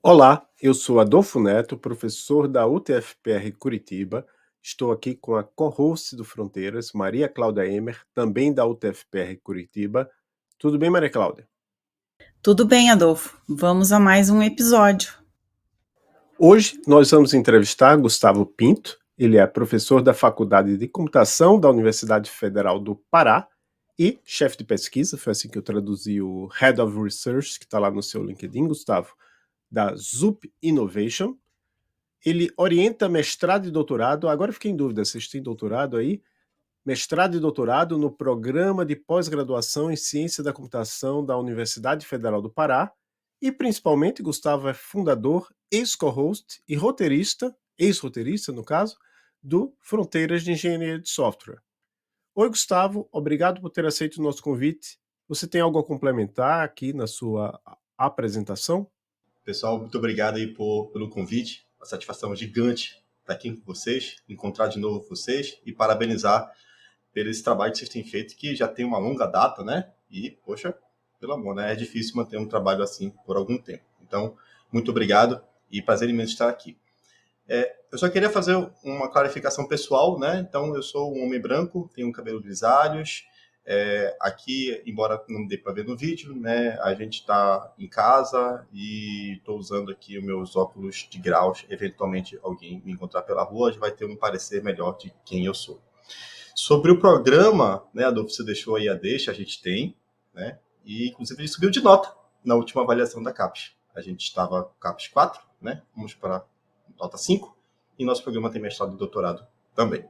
Olá, eu sou Adolfo Neto, professor da UTFPR Curitiba. Estou aqui com a co-host do Fronteiras, Maria Cláudia Emer, também da UTFPR Curitiba. Tudo bem, Maria Cláudia? Tudo bem, Adolfo. Vamos a mais um episódio. Hoje nós vamos entrevistar Gustavo Pinto. Ele é professor da Faculdade de Computação da Universidade Federal do Pará e chefe de pesquisa, foi assim que eu traduzi o Head of Research, que está lá no seu LinkedIn, Gustavo, da ZUP Innovation. Ele orienta mestrado e doutorado. Agora eu fiquei em dúvida, vocês têm doutorado aí? Mestrado e doutorado no Programa de Pós-Graduação em Ciência da Computação da Universidade Federal do Pará. E, principalmente, Gustavo é fundador, ex-co-host e roteirista, ex-roteirista, no caso, do Fronteiras de Engenharia de Software. Oi, Gustavo. Obrigado por ter aceito o nosso convite. Você tem algo a complementar aqui na sua apresentação? Pessoal, muito obrigado aí pelo convite. Uma satisfação gigante estar aqui com vocês, encontrar de novo vocês e parabenizar pelo esse trabalho que vocês têm feito, que já tem uma longa data, né? E, poxa, pelo amor, né? É difícil manter um trabalho assim por algum tempo. Então, muito obrigado e prazer imenso estar aqui. Eu só queria fazer uma clarificação pessoal, né? Então, eu sou um homem branco, tenho um cabelo grisalhos. Aqui, embora não dê para ver no vídeo, né? A gente está em casa e estou usando aqui os meus óculos de graus. Eventualmente, alguém me encontrar pela rua, já vai ter um parecer melhor de quem eu sou. Sobre o programa, né, Adolfo, você deixou aí a deixa, a gente tem, né? E, inclusive, a gente subiu de nota na última avaliação da CAPES. A gente estava CAPES 4, né? Vamos para nota 5, e nosso programa tem mestrado e doutorado também.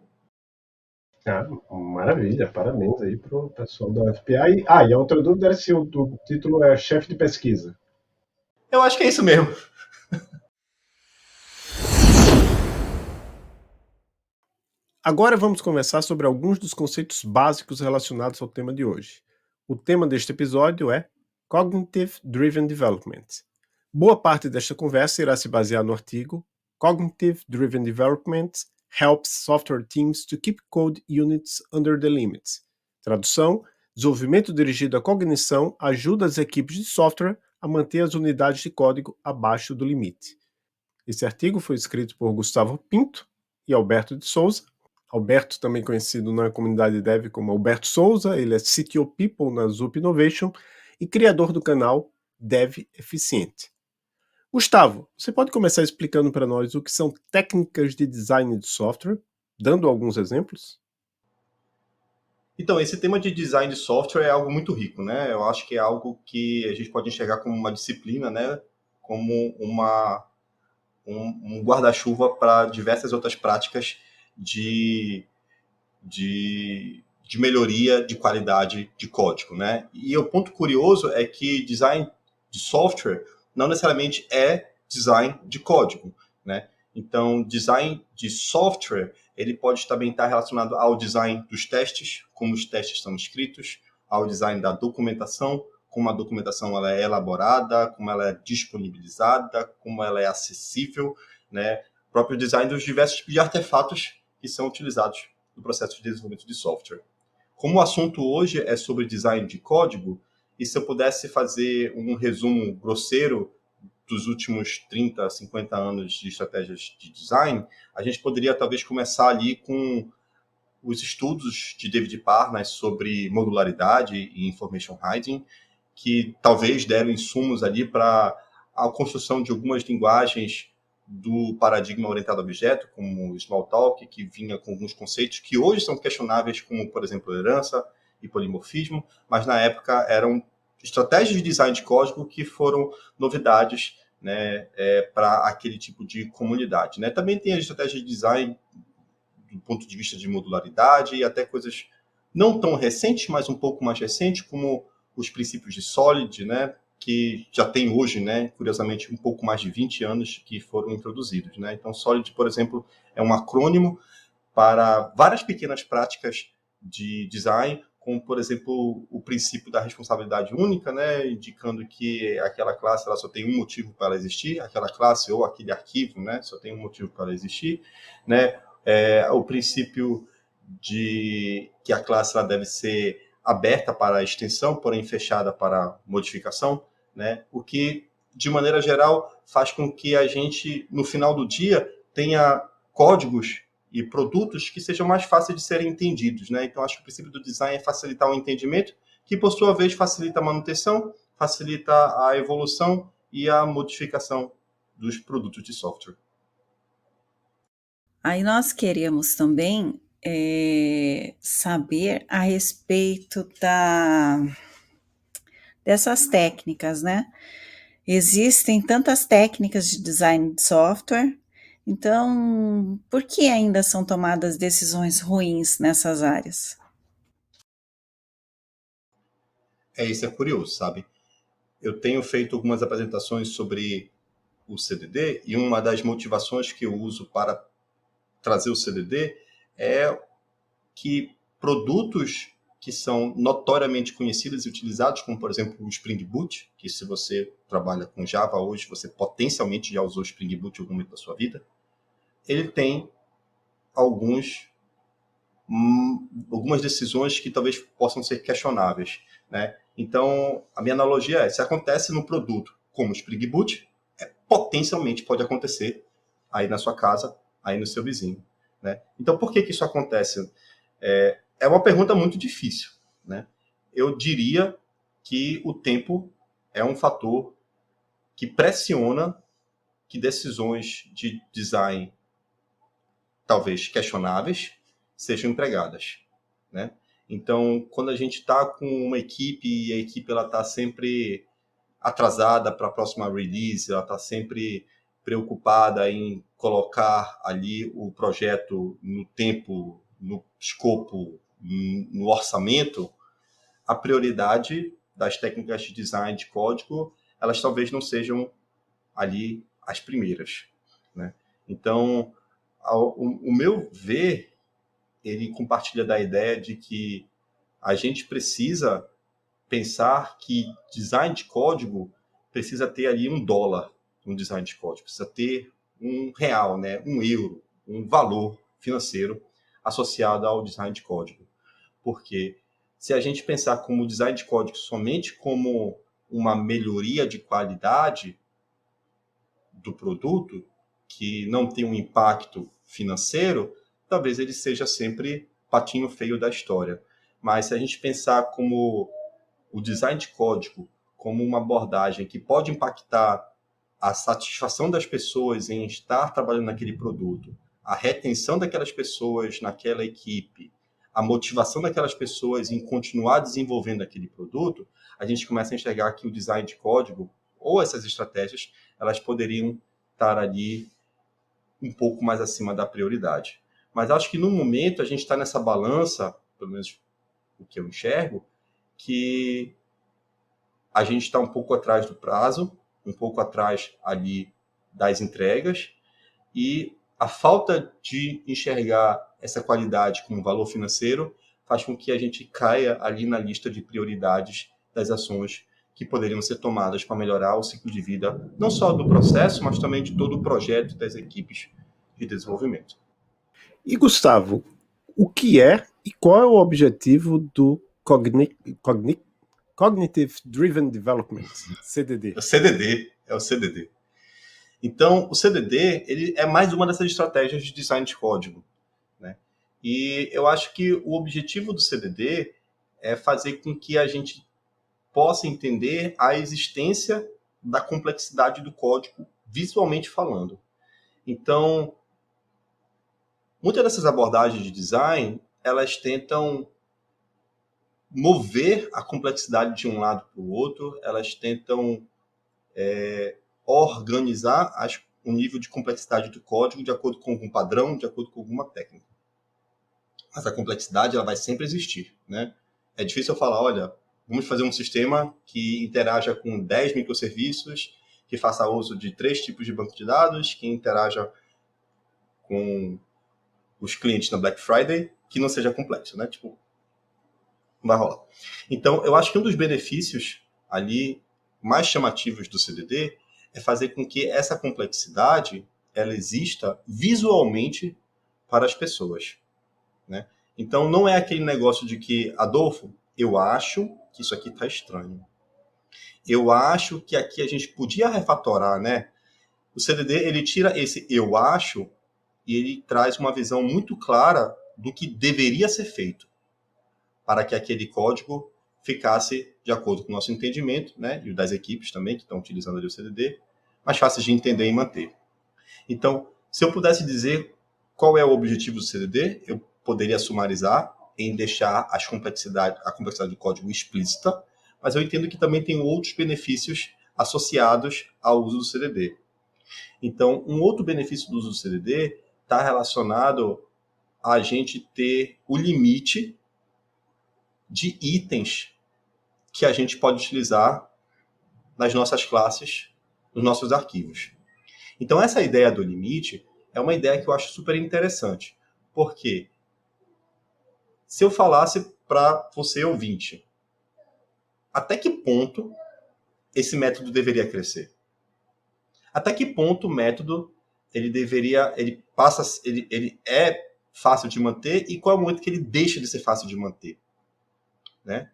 Ah, maravilha, parabéns aí pro pessoal da UFPA. E a outra dúvida era se o título é chefe de pesquisa. Eu acho que é isso mesmo. Agora vamos conversar sobre alguns dos conceitos básicos relacionados ao tema de hoje. O tema deste episódio é Cognitive Driven Development. Boa parte desta conversa irá se basear no artigo Cognitive Driven Development Helps Software Teams to Keep Code Units Under the Limits. Tradução: desenvolvimento dirigido à cognição ajuda as equipes de software a manter as unidades de código abaixo do limite. Esse artigo foi escrito por Gustavo Pinto e Alberto de Souza. Alberto, também conhecido na comunidade dev como Alberto Souza, ele é CTO People na Zup Innovation e criador do canal Dev Eficiente. Gustavo, você pode começar explicando para nós o que são técnicas de design de software, dando alguns exemplos? Então, esse tema de design de software é algo muito rico, né? Eu acho que é algo que a gente pode enxergar como uma disciplina, né? Como um guarda-chuva para diversas outras práticas de, de melhoria de qualidade de código, né? E o ponto curioso é que design de software não necessariamente é design de código, né? Então, design de software, ele pode também estar relacionado ao design dos testes, como os testes são escritos, ao design da documentação, como a documentação ela é elaborada, como ela é disponibilizada, como ela é acessível, né? O próprio design dos diversos tipos de artefatos que são utilizados no processo de desenvolvimento de software. Como o assunto hoje é sobre design de código, e se eu pudesse fazer um resumo grosseiro dos últimos 30, 50 anos de estratégias de design, a gente poderia talvez começar ali com os estudos de David Parnas sobre modularidade e information hiding, que talvez deram insumos ali para a construção de algumas linguagens do paradigma orientado a objeto, como o Smalltalk, que vinha com alguns conceitos que hoje são questionáveis, como, por exemplo, herança e polimorfismo, mas na época eram estratégias de design de código que foram novidades, né, para aquele tipo de comunidade, né? Também tem as estratégias de design do ponto de vista de modularidade e até coisas não tão recentes, mas um pouco mais recentes, como os princípios de Solid, né, que já tem hoje, né, curiosamente, um pouco mais de 20 anos que foram introduzidos, né? Então, Solid, por exemplo, é um acrônimo para várias pequenas práticas de design, como, por exemplo, o princípio da responsabilidade única, né, indicando que aquela classe ela só tem um motivo para existir, aquela classe ou aquele arquivo, né, só tem um motivo para existir, né? O princípio de que a classe ela deve ser aberta para a extensão, porém fechada para modificação, né? O que, de maneira geral, faz com que a gente, no final do dia, tenha códigos e produtos que sejam mais fáceis de serem entendidos, né? Então, acho que o princípio do design é facilitar o entendimento, que, por sua vez, facilita a manutenção, facilita a evolução e a modificação dos produtos de software. Aí nós queríamos também saber a respeito dessas técnicas, né? Existem tantas técnicas de design de software, então por que ainda são tomadas decisões ruins nessas áreas? Isso é curioso, sabe? Eu tenho feito algumas apresentações sobre o CDD e uma das motivações que eu uso para trazer o CDD é que produtos que são notoriamente conhecidos e utilizados, como, por exemplo, o Spring Boot, que se você trabalha com Java hoje, você potencialmente já usou Spring Boot em algum momento da sua vida, ele tem algumas decisões que talvez possam ser questionáveis, né? Então, a minha analogia é, se acontece no produto como Spring Boot, potencialmente pode acontecer aí na sua casa, aí no seu vizinho, né? Então, por que isso acontece? É uma pergunta muito difícil, né? Eu diria que o tempo é um fator que pressiona que decisões de design, talvez questionáveis, sejam empregadas, né? Então, quando a gente está com uma equipe e a equipe está sempre atrasada para a próxima release, ela está sempre preocupada em colocar ali o projeto no tempo, no escopo, no orçamento, a prioridade das técnicas de design de código, elas talvez não sejam ali as primeiras, né? Então, o meu ver, ele compartilha da ideia de que a gente precisa pensar que design de código precisa ter ali $1 no design de código, precisa ter R$ 1, né, €1, um valor financeiro associado ao design de código. Porque se a gente pensar como design de código somente como uma melhoria de qualidade do produto, que não tem um impacto financeiro, talvez ele seja sempre patinho feio da história. Mas se a gente pensar como o design de código como uma abordagem que pode impactar a satisfação das pessoas em estar trabalhando naquele produto, a retenção daquelas pessoas naquela equipe, a motivação daquelas pessoas em continuar desenvolvendo aquele produto, a gente começa a enxergar que o design de código ou essas estratégias, elas poderiam estar ali um pouco mais acima da prioridade. Mas acho que no momento a gente está nessa balança, pelo menos o que eu enxergo, que a gente está um pouco atrás do prazo, um pouco atrás ali das entregas, e a falta de enxergar essa qualidade como valor financeiro faz com que a gente caia ali na lista de prioridades das ações que poderiam ser tomadas para melhorar o ciclo de vida, não só do processo, mas também de todo o projeto das equipes de desenvolvimento. E Gustavo, o que é e qual é o objetivo do Cognitive Driven Development, CDD? É o CDD. Então, o CDD ele é mais uma dessas estratégias de design de código, né? E eu acho que o objetivo do CDD é fazer com que a gente possa entender a existência da complexidade do código, visualmente falando. Então, muitas dessas abordagens de design, elas tentam mover a complexidade de um lado para o outro, elas tentam organizar o nível de complexidade do código de acordo com algum padrão, de acordo com alguma técnica. Mas a complexidade ela vai sempre existir, né? É difícil eu falar, olha, vamos fazer um sistema que interaja com 10 microserviços, que faça uso de 3 tipos de banco de dados, que interaja com os clientes na Black Friday, que não seja complexo, né? Tipo, não vai rolar. Então, eu acho que um dos benefícios ali mais chamativos do CDD é fazer com que essa complexidade ela exista visualmente para as pessoas, né? Então, não é aquele negócio de que, Adolfo, eu acho que isso aqui está estranho. Eu acho que aqui a gente podia refatorar, né? O CDD, ele tira esse eu acho e ele traz uma visão muito clara do que deveria ser feito para que aquele código ficasse de acordo com o nosso entendimento, né, e o das equipes também, que estão utilizando ali o CDD, mais fácil de entender e manter. Então, se eu pudesse dizer qual é o objetivo do CDD, eu poderia sumarizar em deixar a complexidade do código explícita, mas eu entendo que também tem outros benefícios associados ao uso do CDD. Então, um outro benefício do uso do CDD está relacionado a gente ter o limite de itens que a gente pode utilizar nas nossas classes, nos nossos arquivos. Então, essa ideia do limite é uma ideia que eu acho super interessante, porque se eu falasse para você, ouvinte, até que ponto esse método deveria crescer? Até que ponto o método ele é fácil de manter e qual é o momento que ele deixa de ser fácil de manter, né?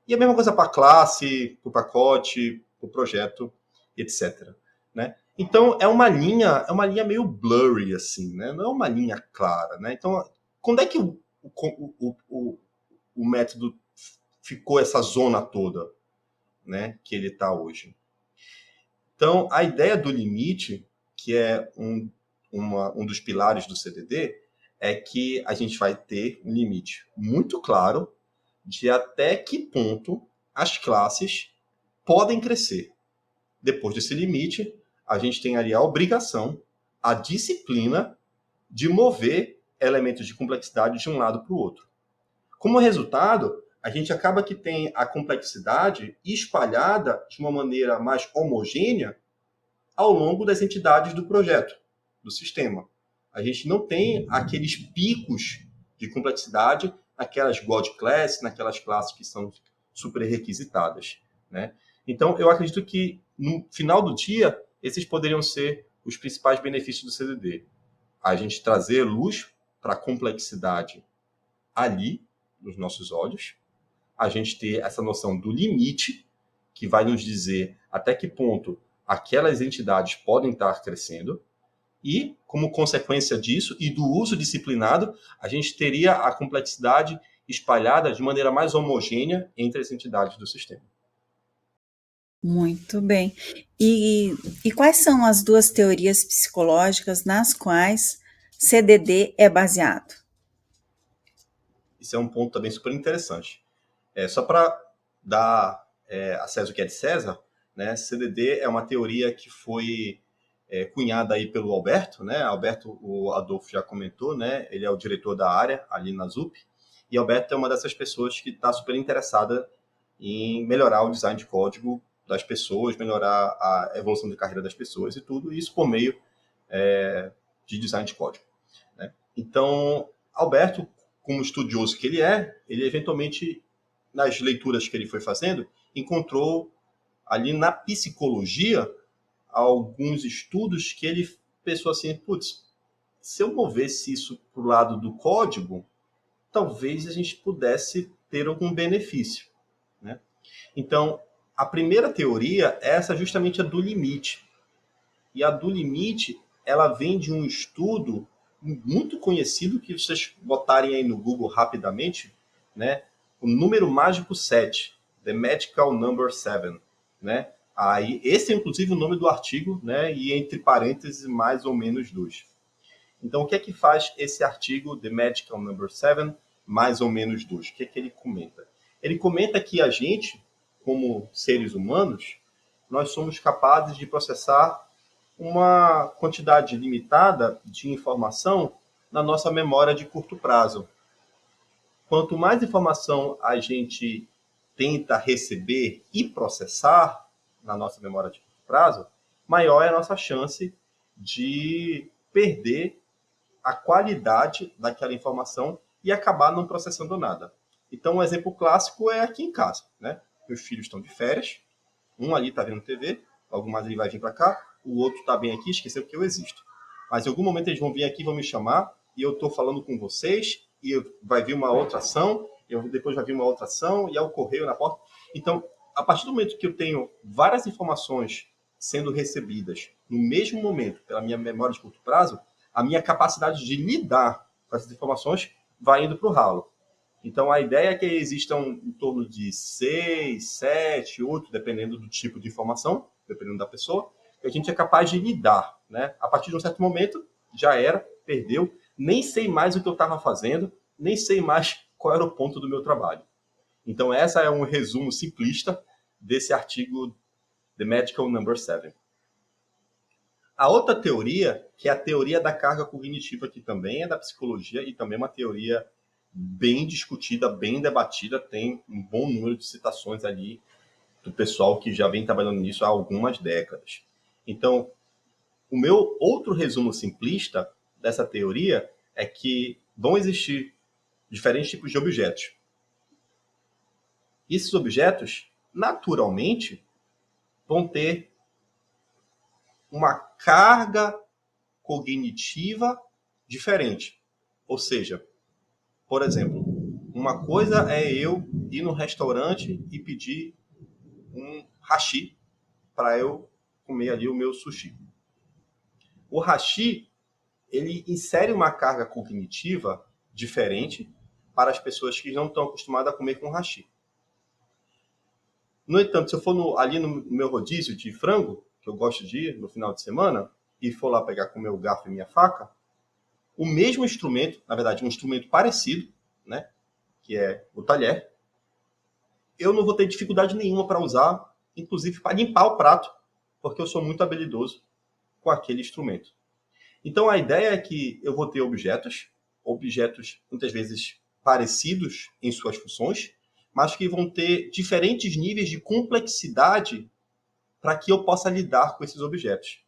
E a mesma coisa para a classe, para o pacote, para o projeto, etc. Né? Então, é uma linha meio blurry, assim, né? Não é uma linha clara. Né? Então, quando é que o método ficou essa zona toda, né, que ele está hoje? Então, a ideia do limite, que é um dos pilares do CDD, é que a gente vai ter um limite muito claro de até que ponto as classes podem crescer. Depois desse limite, a gente tem ali a obrigação, a disciplina de mover elementos de complexidade de um lado para o outro. Como resultado, a gente acaba que tem a complexidade espalhada de uma maneira mais homogênea ao longo das entidades do projeto, do sistema. A gente não tem aqueles picos de complexidade naquelas God Class, naquelas classes que são super requisitadas, né? Então, eu acredito que, no final do dia, esses poderiam ser os principais benefícios do CDD. A gente trazer luz para a complexidade ali, nos nossos olhos, a gente ter essa noção do limite, que vai nos dizer até que ponto aquelas entidades podem estar crescendo, e, como consequência disso e do uso disciplinado, a gente teria a complexidade espalhada de maneira mais homogênea entre as entidades do sistema. Muito bem. E quais são as duas teorias psicológicas nas quais CDD é baseado? Isso é um ponto também super interessante. Só para dar a César o que é de César, né, CDD é uma teoria que foi cunhada aí pelo Alberto, né? Alberto, o Adolfo já comentou, né? Ele é o diretor da área ali na ZUP, e Alberto é uma dessas pessoas que está super interessada em melhorar o design de código das pessoas, melhorar a evolução de carreira das pessoas e tudo isso por meio de design de código, né? Então, Alberto, como estudioso que ele eventualmente, nas leituras que ele foi fazendo, encontrou ali na psicologia alguns estudos que ele pensou assim, putz, se eu movesse isso para o lado do código, talvez a gente pudesse ter algum benefício, né? Então, a primeira teoria é essa justamente a do limite. E a do limite, ela vem de um estudo muito conhecido, que vocês botarem aí no Google rapidamente, né? O número mágico 7, The Magical Number 7, né? Aí, esse é inclusive o nome do artigo, né? E entre parênteses, mais ou menos 2. Então, o que é que faz esse artigo, The Magical Number 7, mais ou menos 2? O que é que ele comenta? Ele comenta que a gente, como seres humanos, nós somos capazes de processar uma quantidade limitada de informação na nossa memória de curto prazo. Quanto mais informação a gente tenta receber e processar na nossa memória de curto prazo, maior é a nossa chance de perder a qualidade daquela informação e acabar não processando nada. Então, um exemplo clássico é aqui em casa, né? Meus filhos estão de férias, um ali está vendo TV, logo mais ele vai vir para cá, o outro está bem aqui, esqueceu que eu existo. Mas em algum momento eles vão vir aqui, vão me chamar, e eu estou falando com vocês, e vai vir uma outra ação, depois vai vir uma outra ação, e é o correio na porta. Então, a partir do momento que eu tenho várias informações sendo recebidas no mesmo momento, pela minha memória de curto prazo, a minha capacidade de lidar com essas informações vai indo para o ralo. Então, a ideia é que existam em torno de 6, 7, 8, dependendo do tipo de informação, dependendo da pessoa, que a gente é capaz de lidar, né? A partir de um certo momento, já era, perdeu, nem sei mais o que eu estava fazendo, nem sei mais qual era o ponto do meu trabalho. Então, essa é um resumo simplista desse artigo The Magical Number 7. A outra teoria, que é a teoria da carga cognitiva, que também é da psicologia e também é uma teoria bem discutida, bem debatida, tem um bom número de citações ali do pessoal que já vem trabalhando nisso há algumas décadas. Então, o meu outro resumo simplista dessa teoria é que vão existir diferentes tipos de objetos. E esses objetos, naturalmente, vão ter uma carga cognitiva diferente. Ou seja, por exemplo, uma coisa é eu ir no restaurante e pedir um hashi para eu comer ali o meu sushi. O hashi, ele insere uma carga cognitiva diferente para as pessoas que não estão acostumadas a comer com hashi. No entanto, se eu for ali no meu rodízio de frango, que eu gosto de ir no final de semana, e for lá pegar com o meu garfo e minha faca, o mesmo instrumento, na verdade, um instrumento parecido, né, que é o talher, eu não vou ter dificuldade nenhuma para usar, inclusive para limpar o prato, porque eu sou muito habilidoso com aquele instrumento. Então, a ideia é que eu vou ter objetos muitas vezes parecidos em suas funções, mas que vão ter diferentes níveis de complexidade para que eu possa lidar com esses objetos.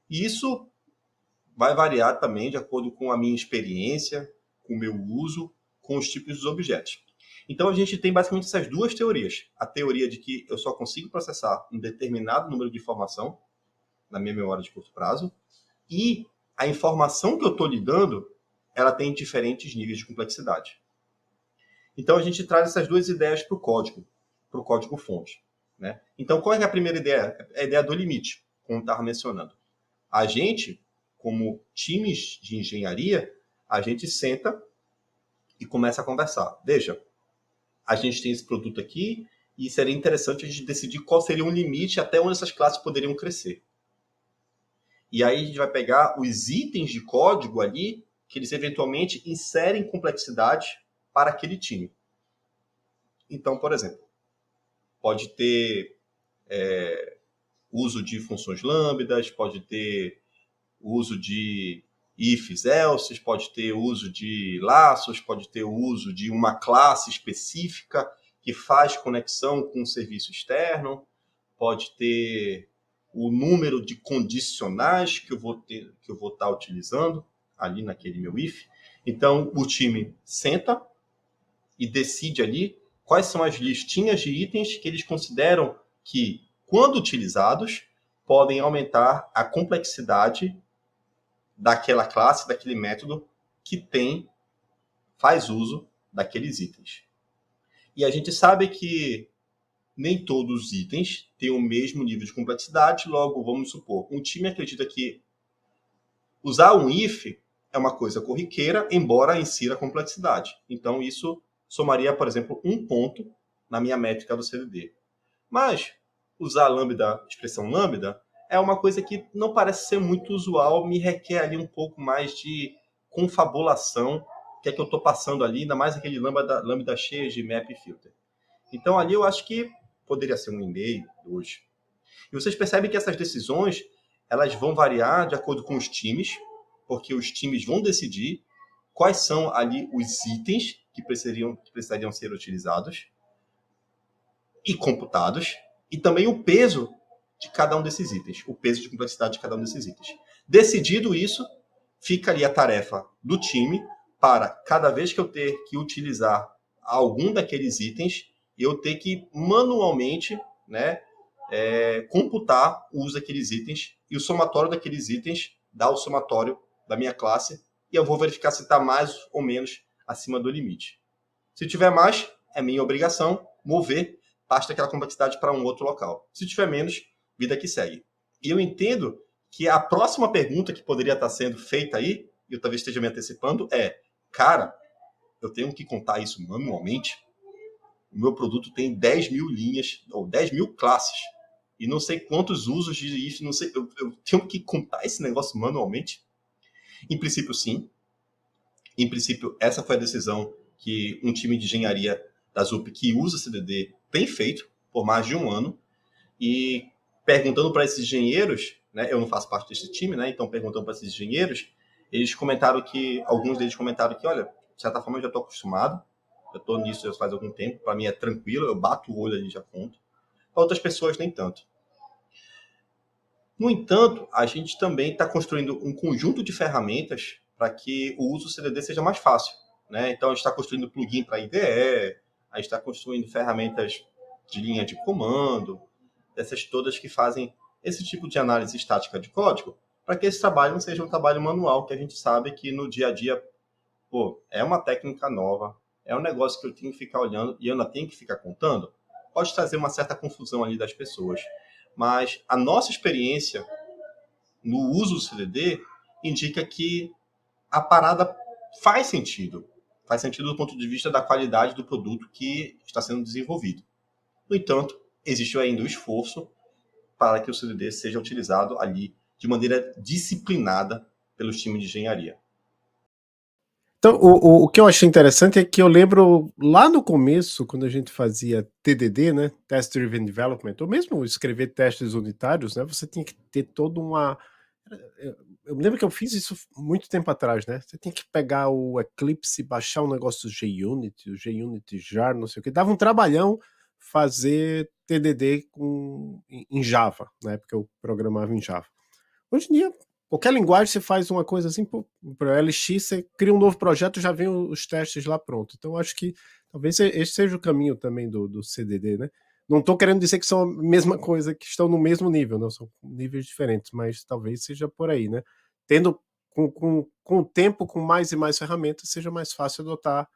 E isso vai variar também de acordo com a minha experiência, com o meu uso, com os tipos dos objetos. Então, a gente tem basicamente essas duas teorias. A teoria de que eu só consigo processar um determinado número de informação na minha memória de curto prazo, e a informação que eu estou lidando, ela tem diferentes níveis de complexidade. Então, a gente traz essas duas ideias para o código-fonte. Né? Então, qual é a primeira ideia? É a ideia do limite, como eu estava mencionando. A gente, como times de engenharia, a gente senta e começa a conversar. Veja, a gente tem esse produto aqui e seria interessante a gente decidir qual seria um limite até onde essas classes poderiam crescer. E aí a gente vai pegar os itens de código ali que eles eventualmente inserem complexidade para aquele time. Então, por exemplo, pode ter uso de funções lambdas, pode ter uso de ifs, elses, pode ter uso de laços, pode ter uso de uma classe específica que faz conexão com um serviço externo, pode ter o número de condicionais que eu vou estar utilizando ali naquele meu if. Então, o time senta e decide ali quais são as listinhas de itens que eles consideram que, quando utilizados, podem aumentar a complexidade daquela classe, daquele método que faz uso daqueles itens. E a gente sabe que nem todos os itens têm o mesmo nível de complexidade, logo, vamos supor, um time acredita que usar um if é uma coisa corriqueira, embora insira complexidade. Então, isso somaria, por exemplo, 1 ponto na minha métrica do CDD. Mas usar lambda, expressão lambda, é uma coisa que não parece ser muito usual, me requer ali um pouco mais de confabulação, que é que eu estou passando ali, ainda mais aquele lambda cheio de map e filter. Então, ali eu acho que poderia ser 1,5, 2. E vocês percebem que essas decisões, elas vão variar de acordo com os times, porque os times vão decidir quais são ali os itens que precisariam ser utilizados e computados, e também o peso de cada um desses itens, o peso de complexidade de cada um desses itens. Decidido isso, fica ali a tarefa do time para, cada vez que eu ter que utilizar algum daqueles itens, eu ter que manualmente, né, computar o uso daqueles itens, e o somatório daqueles itens dá o somatório da minha classe, e eu vou verificar se está mais ou menos acima do limite. Se tiver mais, é minha obrigação mover pasta aquela complexidade para um outro local. Se tiver menos, vida que segue. E eu entendo que a próxima pergunta que poderia estar sendo feita aí, e eu talvez esteja me antecipando, cara, eu tenho que contar isso manualmente? O meu produto tem 10 mil linhas, ou 10 mil classes, e não sei quantos usos de isso, não sei, eu tenho que contar esse negócio manualmente? Em princípio, sim. Em princípio, essa foi a decisão que um time de engenharia da ZUP que usa CDD tem feito por mais de um ano. E perguntando para esses engenheiros, né, eu não faço parte desse time, né, então perguntando para esses engenheiros, alguns deles comentaram que, olha, de certa forma eu já estou acostumado, eu estou nisso já faz algum tempo, para mim é tranquilo, eu bato o olho ali e já conto. Para outras pessoas, nem tanto. No entanto, a gente também está construindo um conjunto de ferramentas para que o uso do CDD seja mais fácil. Né? Então, a gente está construindo plugin para IDE, a gente está construindo ferramentas de linha de comando, dessas todas que fazem esse tipo de análise estática de código, para que esse trabalho não seja um trabalho manual, que a gente sabe que no dia a dia, é uma técnica nova, é um negócio que eu tenho que ficar olhando e eu ainda tenho que ficar contando. Pode trazer uma certa confusão ali das pessoas. Mas a nossa experiência no uso do CDD indica que a parada faz sentido. Faz sentido do ponto de vista da qualidade do produto que está sendo desenvolvido. No entanto, existe ainda o esforço para que o CDD seja utilizado ali de maneira disciplinada pelos times de engenharia. Então, o que eu achei interessante é que eu lembro lá no começo, quando a gente fazia TDD, né, Test Driven Development, ou mesmo escrever testes unitários, né, você tinha que ter toda uma... Eu me lembro que eu fiz isso muito tempo atrás, né? Você tinha que pegar o Eclipse, baixar um negócio do JUnit, o JUnit Jar, não sei o que. Dava um trabalhão fazer TDD em Java, na época eu programava em Java. Hoje em dia, qualquer linguagem você faz uma coisa assim, para LX, você cria um novo projeto, já vem os testes lá pronto. Então, acho que talvez esse seja o caminho também do CDD, né? Não estou querendo dizer que são a mesma coisa, que estão no mesmo nível, não são níveis diferentes, mas talvez seja por aí, né? Tendo com o tempo, com mais e mais ferramentas, seja mais fácil adotar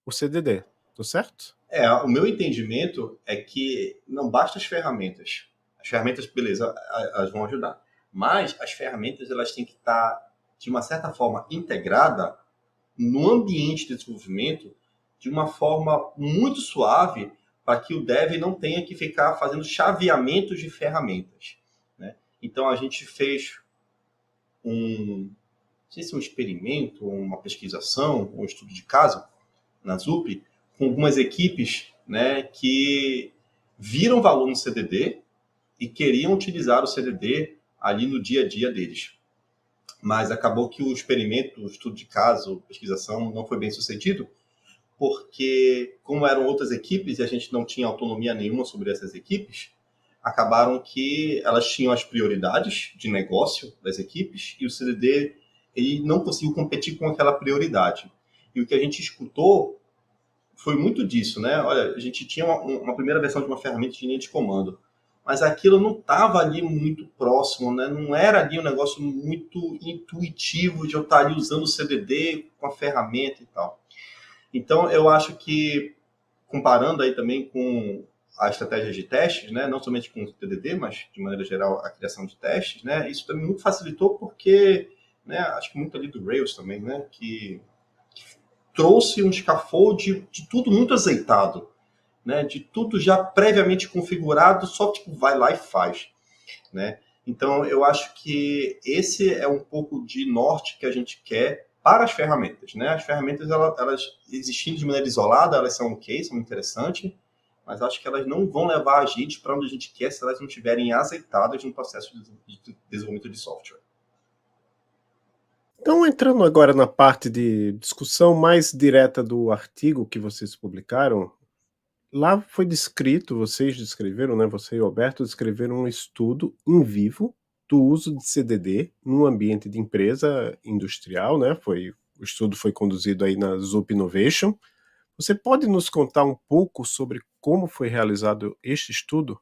o CDD. Tô certo? O meu entendimento é que não basta as ferramentas. As ferramentas, beleza, elas vão ajudar. Mas as ferramentas elas têm que estar, de uma certa forma, integrada no ambiente de desenvolvimento de uma forma muito suave para que o dev não tenha que ficar fazendo chaveamentos de ferramentas. Né? Então, a gente fez não sei se um experimento, uma pesquisação, um estudo de caso na ZUP, com algumas equipes, né, que viram valor no CDD e queriam utilizar o CDD ali no dia a dia deles. Mas acabou que o experimento, o estudo de caso, pesquisação, não foi bem sucedido, porque como eram outras equipes e a gente não tinha autonomia nenhuma sobre essas equipes, acabaram que elas tinham as prioridades de negócio das equipes e o CDD ele não conseguiu competir com aquela prioridade. E o que a gente escutou foi muito disso, né? Olha, a gente tinha uma primeira versão de uma ferramenta de linha de comando, mas aquilo não estava ali muito próximo, né? Não era ali um negócio muito intuitivo de eu estar ali usando o CDD com a ferramenta e tal. Então, eu acho que, comparando aí também com a estratégia de testes, né? Não somente com o TDD, mas de maneira geral a criação de testes, né? Isso também muito facilitou porque, né? Acho que muito ali do Rails também, né? Que trouxe um scaffold de tudo muito azeitado, né? De tudo já previamente configurado, só tipo vai lá e faz, né? Então eu acho que esse é um pouco de norte que a gente quer para as ferramentas, né? As ferramentas elas existindo de maneira isolada, elas são ok, são interessantes, mas acho que elas não vão levar a gente para onde a gente quer se elas não estiverem azeitadas no processo de desenvolvimento de software. Então, entrando agora na parte de discussão mais direta do artigo que vocês publicaram, lá foi descrito, vocês descreveram, né, você e o Alberto descreveram um estudo em vivo do uso de CDD num ambiente de empresa industrial, né, o estudo foi conduzido aí na Zup Innovation. Você pode nos contar um pouco sobre como foi realizado este estudo?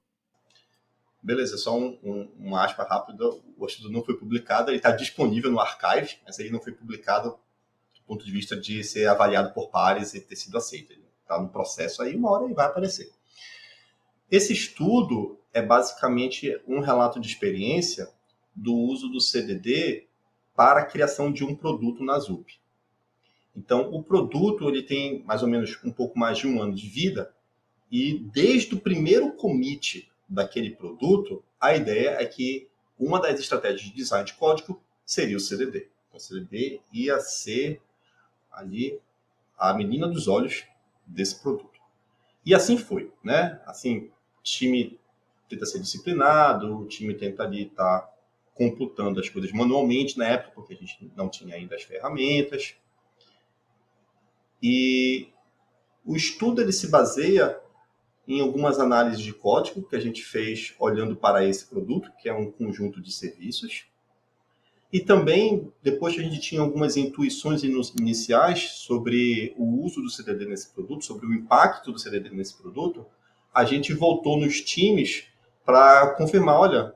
Beleza, só uma aspa rápida. O estudo não foi publicado, ele está disponível no archive, mas ele não foi publicado do ponto de vista de ser avaliado por pares e ter sido aceito. Ele está no processo aí, uma hora ele vai aparecer. Esse estudo, é basicamente um relato de experiência do uso do CDD para a criação de um produto na ZUP. Então, o produto ele tem mais ou menos um pouco mais de 1 ano de vida, e desde o primeiro commit daquele produto, a ideia é que uma das estratégias de design de código seria o CDD. O CDD ia ser ali a menina dos olhos desse produto. E assim foi, né? Assim, o time tenta ser disciplinado, o time tenta ali estar computando as coisas manualmente na época, porque a gente não tinha ainda as ferramentas. E o estudo ele se baseia em algumas análises de código que a gente fez olhando para esse produto, que é um conjunto de serviços. E também, depois que a gente tinha algumas intuições iniciais sobre o uso do CDD nesse produto, sobre o impacto do CDD nesse produto, a gente voltou nos times para confirmar, olha,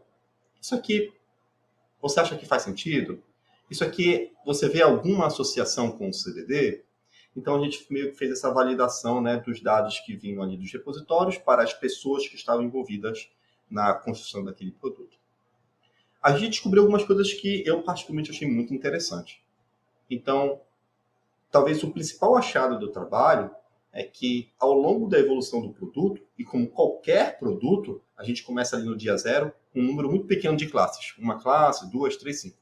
isso aqui, você acha que faz sentido? Isso aqui, você vê alguma associação com o CDD? Então, a gente meio que fez essa validação, né, dos dados que vinham ali dos repositórios para as pessoas que estavam envolvidas na construção daquele produto. A gente descobriu algumas coisas que eu particularmente achei muito interessante. Então, talvez o principal achado do trabalho é que, ao longo da evolução do produto, e como qualquer produto, a gente começa ali no dia zero com um número muito pequeno de classes. Uma classe, 2, 3, 5.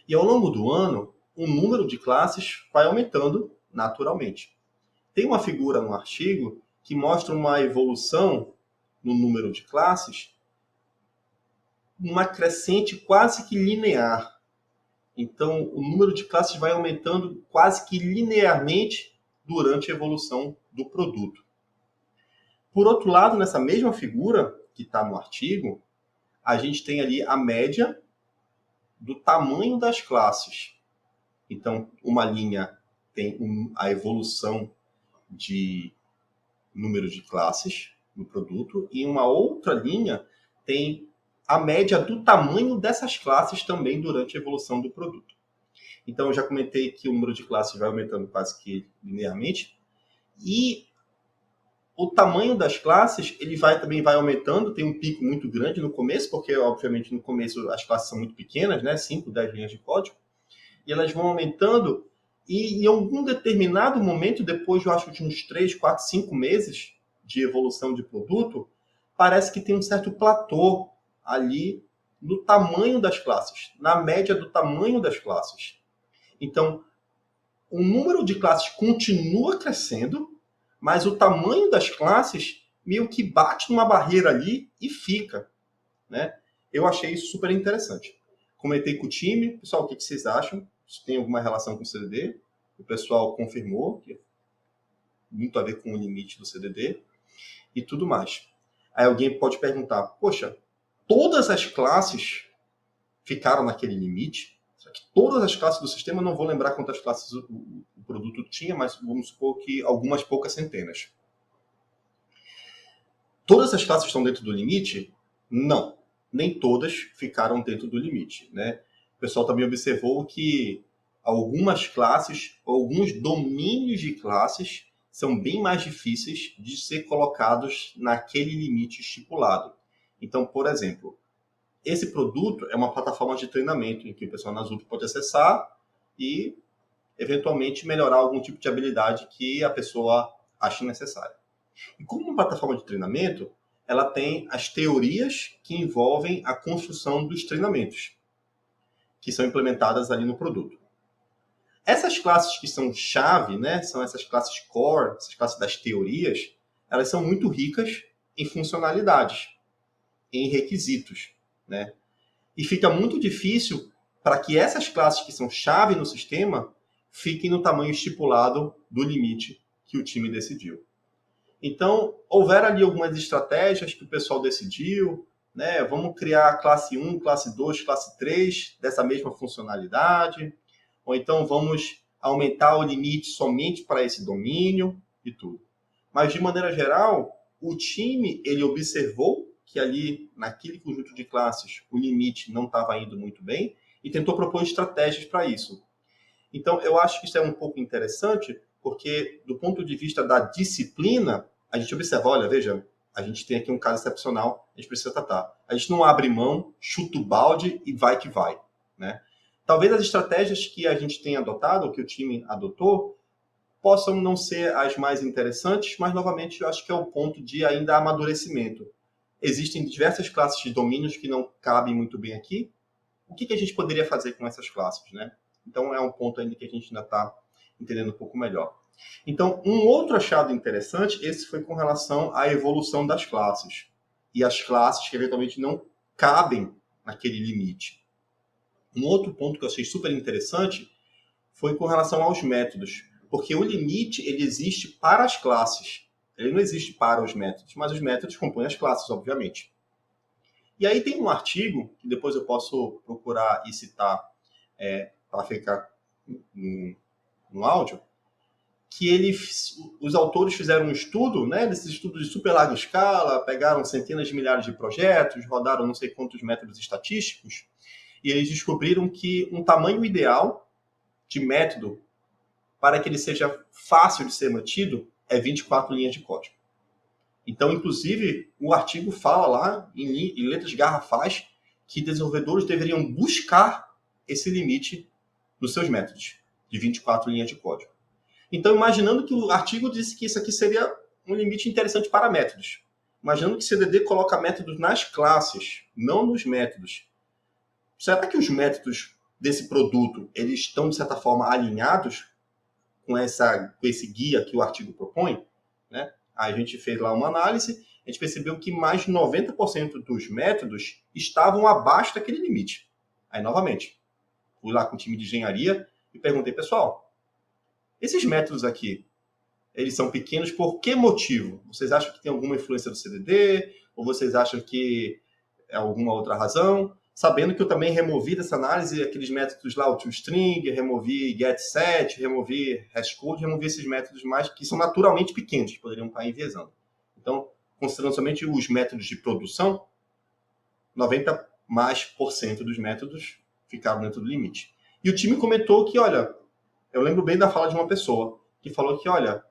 E ao longo do ano, o número de classes vai aumentando naturalmente. Tem uma figura no artigo que mostra uma evolução no número de classes, uma crescente quase que linear. Então, o número de classes vai aumentando quase que linearmente durante a evolução do produto. Por outro lado, nessa mesma figura que está no artigo, a gente tem ali a média do tamanho das classes. Então, uma linha tem a evolução de número de classes no produto, e uma outra linha tem a média do tamanho dessas classes também durante a evolução do produto. Então, eu já comentei que o número de classes vai aumentando quase que linearmente, e o tamanho das classes ele também vai aumentando, tem um pico muito grande no começo, porque, obviamente, no começo as classes são muito pequenas, né? 5, 10 linhas de código, e elas vão aumentando, e em algum determinado momento, depois eu acho de uns 3, 4, 5 meses de evolução de produto, parece que tem um certo platô ali no tamanho das classes, na média do tamanho das classes. Então, o número de classes continua crescendo, mas o tamanho das classes meio que bate numa barreira ali e fica, né? Eu achei isso super interessante. Comentei com o time, pessoal, o que vocês acham? Se tem alguma relação com o CDD? O pessoal confirmou que muito a ver com o limite do CDD e tudo mais. Aí alguém pode perguntar, poxa, todas as classes ficaram naquele limite? Só que todas as classes do sistema, não vou lembrar quantas classes o produto tinha, mas vamos supor que algumas poucas centenas. Todas as classes estão dentro do limite? Não. Nem todas ficaram dentro do limite, né? O pessoal também observou que algumas classes, alguns domínios de classes são bem mais difíceis de ser colocados naquele limite estipulado. Então, por exemplo, esse produto é uma plataforma de treinamento em que o pessoal na ZUP pode acessar e, eventualmente, melhorar algum tipo de habilidade que a pessoa ache necessária. E como uma plataforma de treinamento, ela tem as teorias que envolvem a construção dos treinamentos, que são implementadas ali no produto. Essas classes que são chave, né, são essas classes core, essas classes das teorias, elas são muito ricas em funcionalidades, em requisitos, né? E fica muito difícil para que essas classes que são chave no sistema fiquem no tamanho estipulado do limite que o time decidiu. Então, houveram ali algumas estratégias que o pessoal decidiu, né? Vamos criar classe 1, classe 2, classe 3 dessa mesma funcionalidade, ou então vamos aumentar o limite somente para esse domínio e tudo. Mas, de maneira geral, o time ele observou que ali, naquele conjunto de classes, o limite não estava indo muito bem e tentou propor estratégias para isso. Então, eu acho que isso é um pouco interessante, porque, do ponto de vista da disciplina, a gente observa, olha, veja, a gente tem aqui um caso excepcional, a gente precisa tratar. A gente não abre mão, chuta o balde e vai que vai, né? Talvez as estratégias que a gente tenha adotado, ou que o time adotou, possam não ser as mais interessantes, mas, novamente, eu acho que é o ponto de ainda amadurecimento. Existem diversas classes de domínios que não cabem muito bem aqui. O que a gente poderia fazer com essas classes, né? Então, é um ponto ainda que a gente ainda está entendendo um pouco melhor. Então, um outro achado interessante, esse foi com relação à evolução das classes. E as classes que, eventualmente, não cabem naquele limite. Um outro ponto que eu achei super interessante foi com relação aos métodos. Porque o limite, ele existe para as classes. Ele não existe para os métodos, mas os métodos compõem as classes, obviamente. E aí tem um artigo, que depois eu posso procurar e citar para ficar no áudio, que os autores fizeram um estudo, né, desses estudos de super larga escala, pegaram centenas de milhares de projetos, rodaram não sei quantos métodos estatísticos, e eles descobriram que um tamanho ideal de método para que ele seja fácil de ser mantido é 24 linhas de código. Então, inclusive, o artigo fala lá, em letras garrafais, que desenvolvedores deveriam buscar esse limite nos seus métodos, de 24 linhas de código. Então, imaginando que o artigo disse que isso aqui seria um limite interessante para métodos. Imaginando que CDD coloca métodos nas classes, não nos métodos. Será que os métodos desse produto eles estão, de certa forma, alinhados com esse guia que o artigo propõe? Né? Aí a gente fez lá uma análise, a gente percebeu que mais de 90% dos métodos estavam abaixo daquele limite. Aí, novamente, fui lá com o time de engenharia e perguntei, pessoal, esses métodos aqui, eles são pequenos por que motivo? Vocês acham que tem alguma influência do CDD? Ou vocês acham que é alguma outra razão? Sabendo que eu também removi dessa análise aqueles métodos lá, o toString, removi getSet, removi hashcode, removi esses métodos mais que são naturalmente pequenos, que poderiam estar enviesando. Então, considerando somente os métodos de produção, 90% dos métodos ficaram dentro do limite. E o time comentou que, olha, eu lembro bem da fala de uma pessoa que falou que, olha,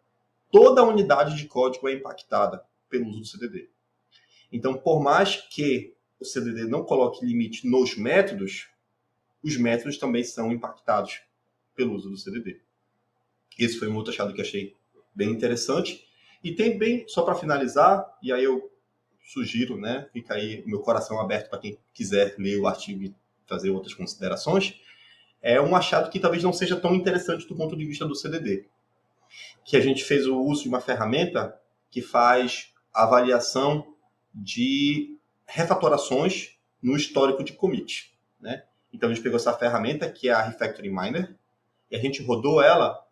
toda a unidade de código é impactada pelo uso do CDD. Então, por mais que o CDD não coloque limite nos métodos, os métodos também são impactados pelo uso do CDD. Esse foi um outro achado que achei bem interessante. E tem bem, só para finalizar, e aí eu sugiro, né, fica aí o meu coração aberto para quem quiser ler o artigo e fazer outras considerações, é um achado que talvez não seja tão interessante do ponto de vista do CDD. Que a gente fez o uso de uma ferramenta que faz avaliação de refatorações no histórico de commit, né? Então a gente pegou essa ferramenta, que é a Refactoring Miner, e a gente rodou ela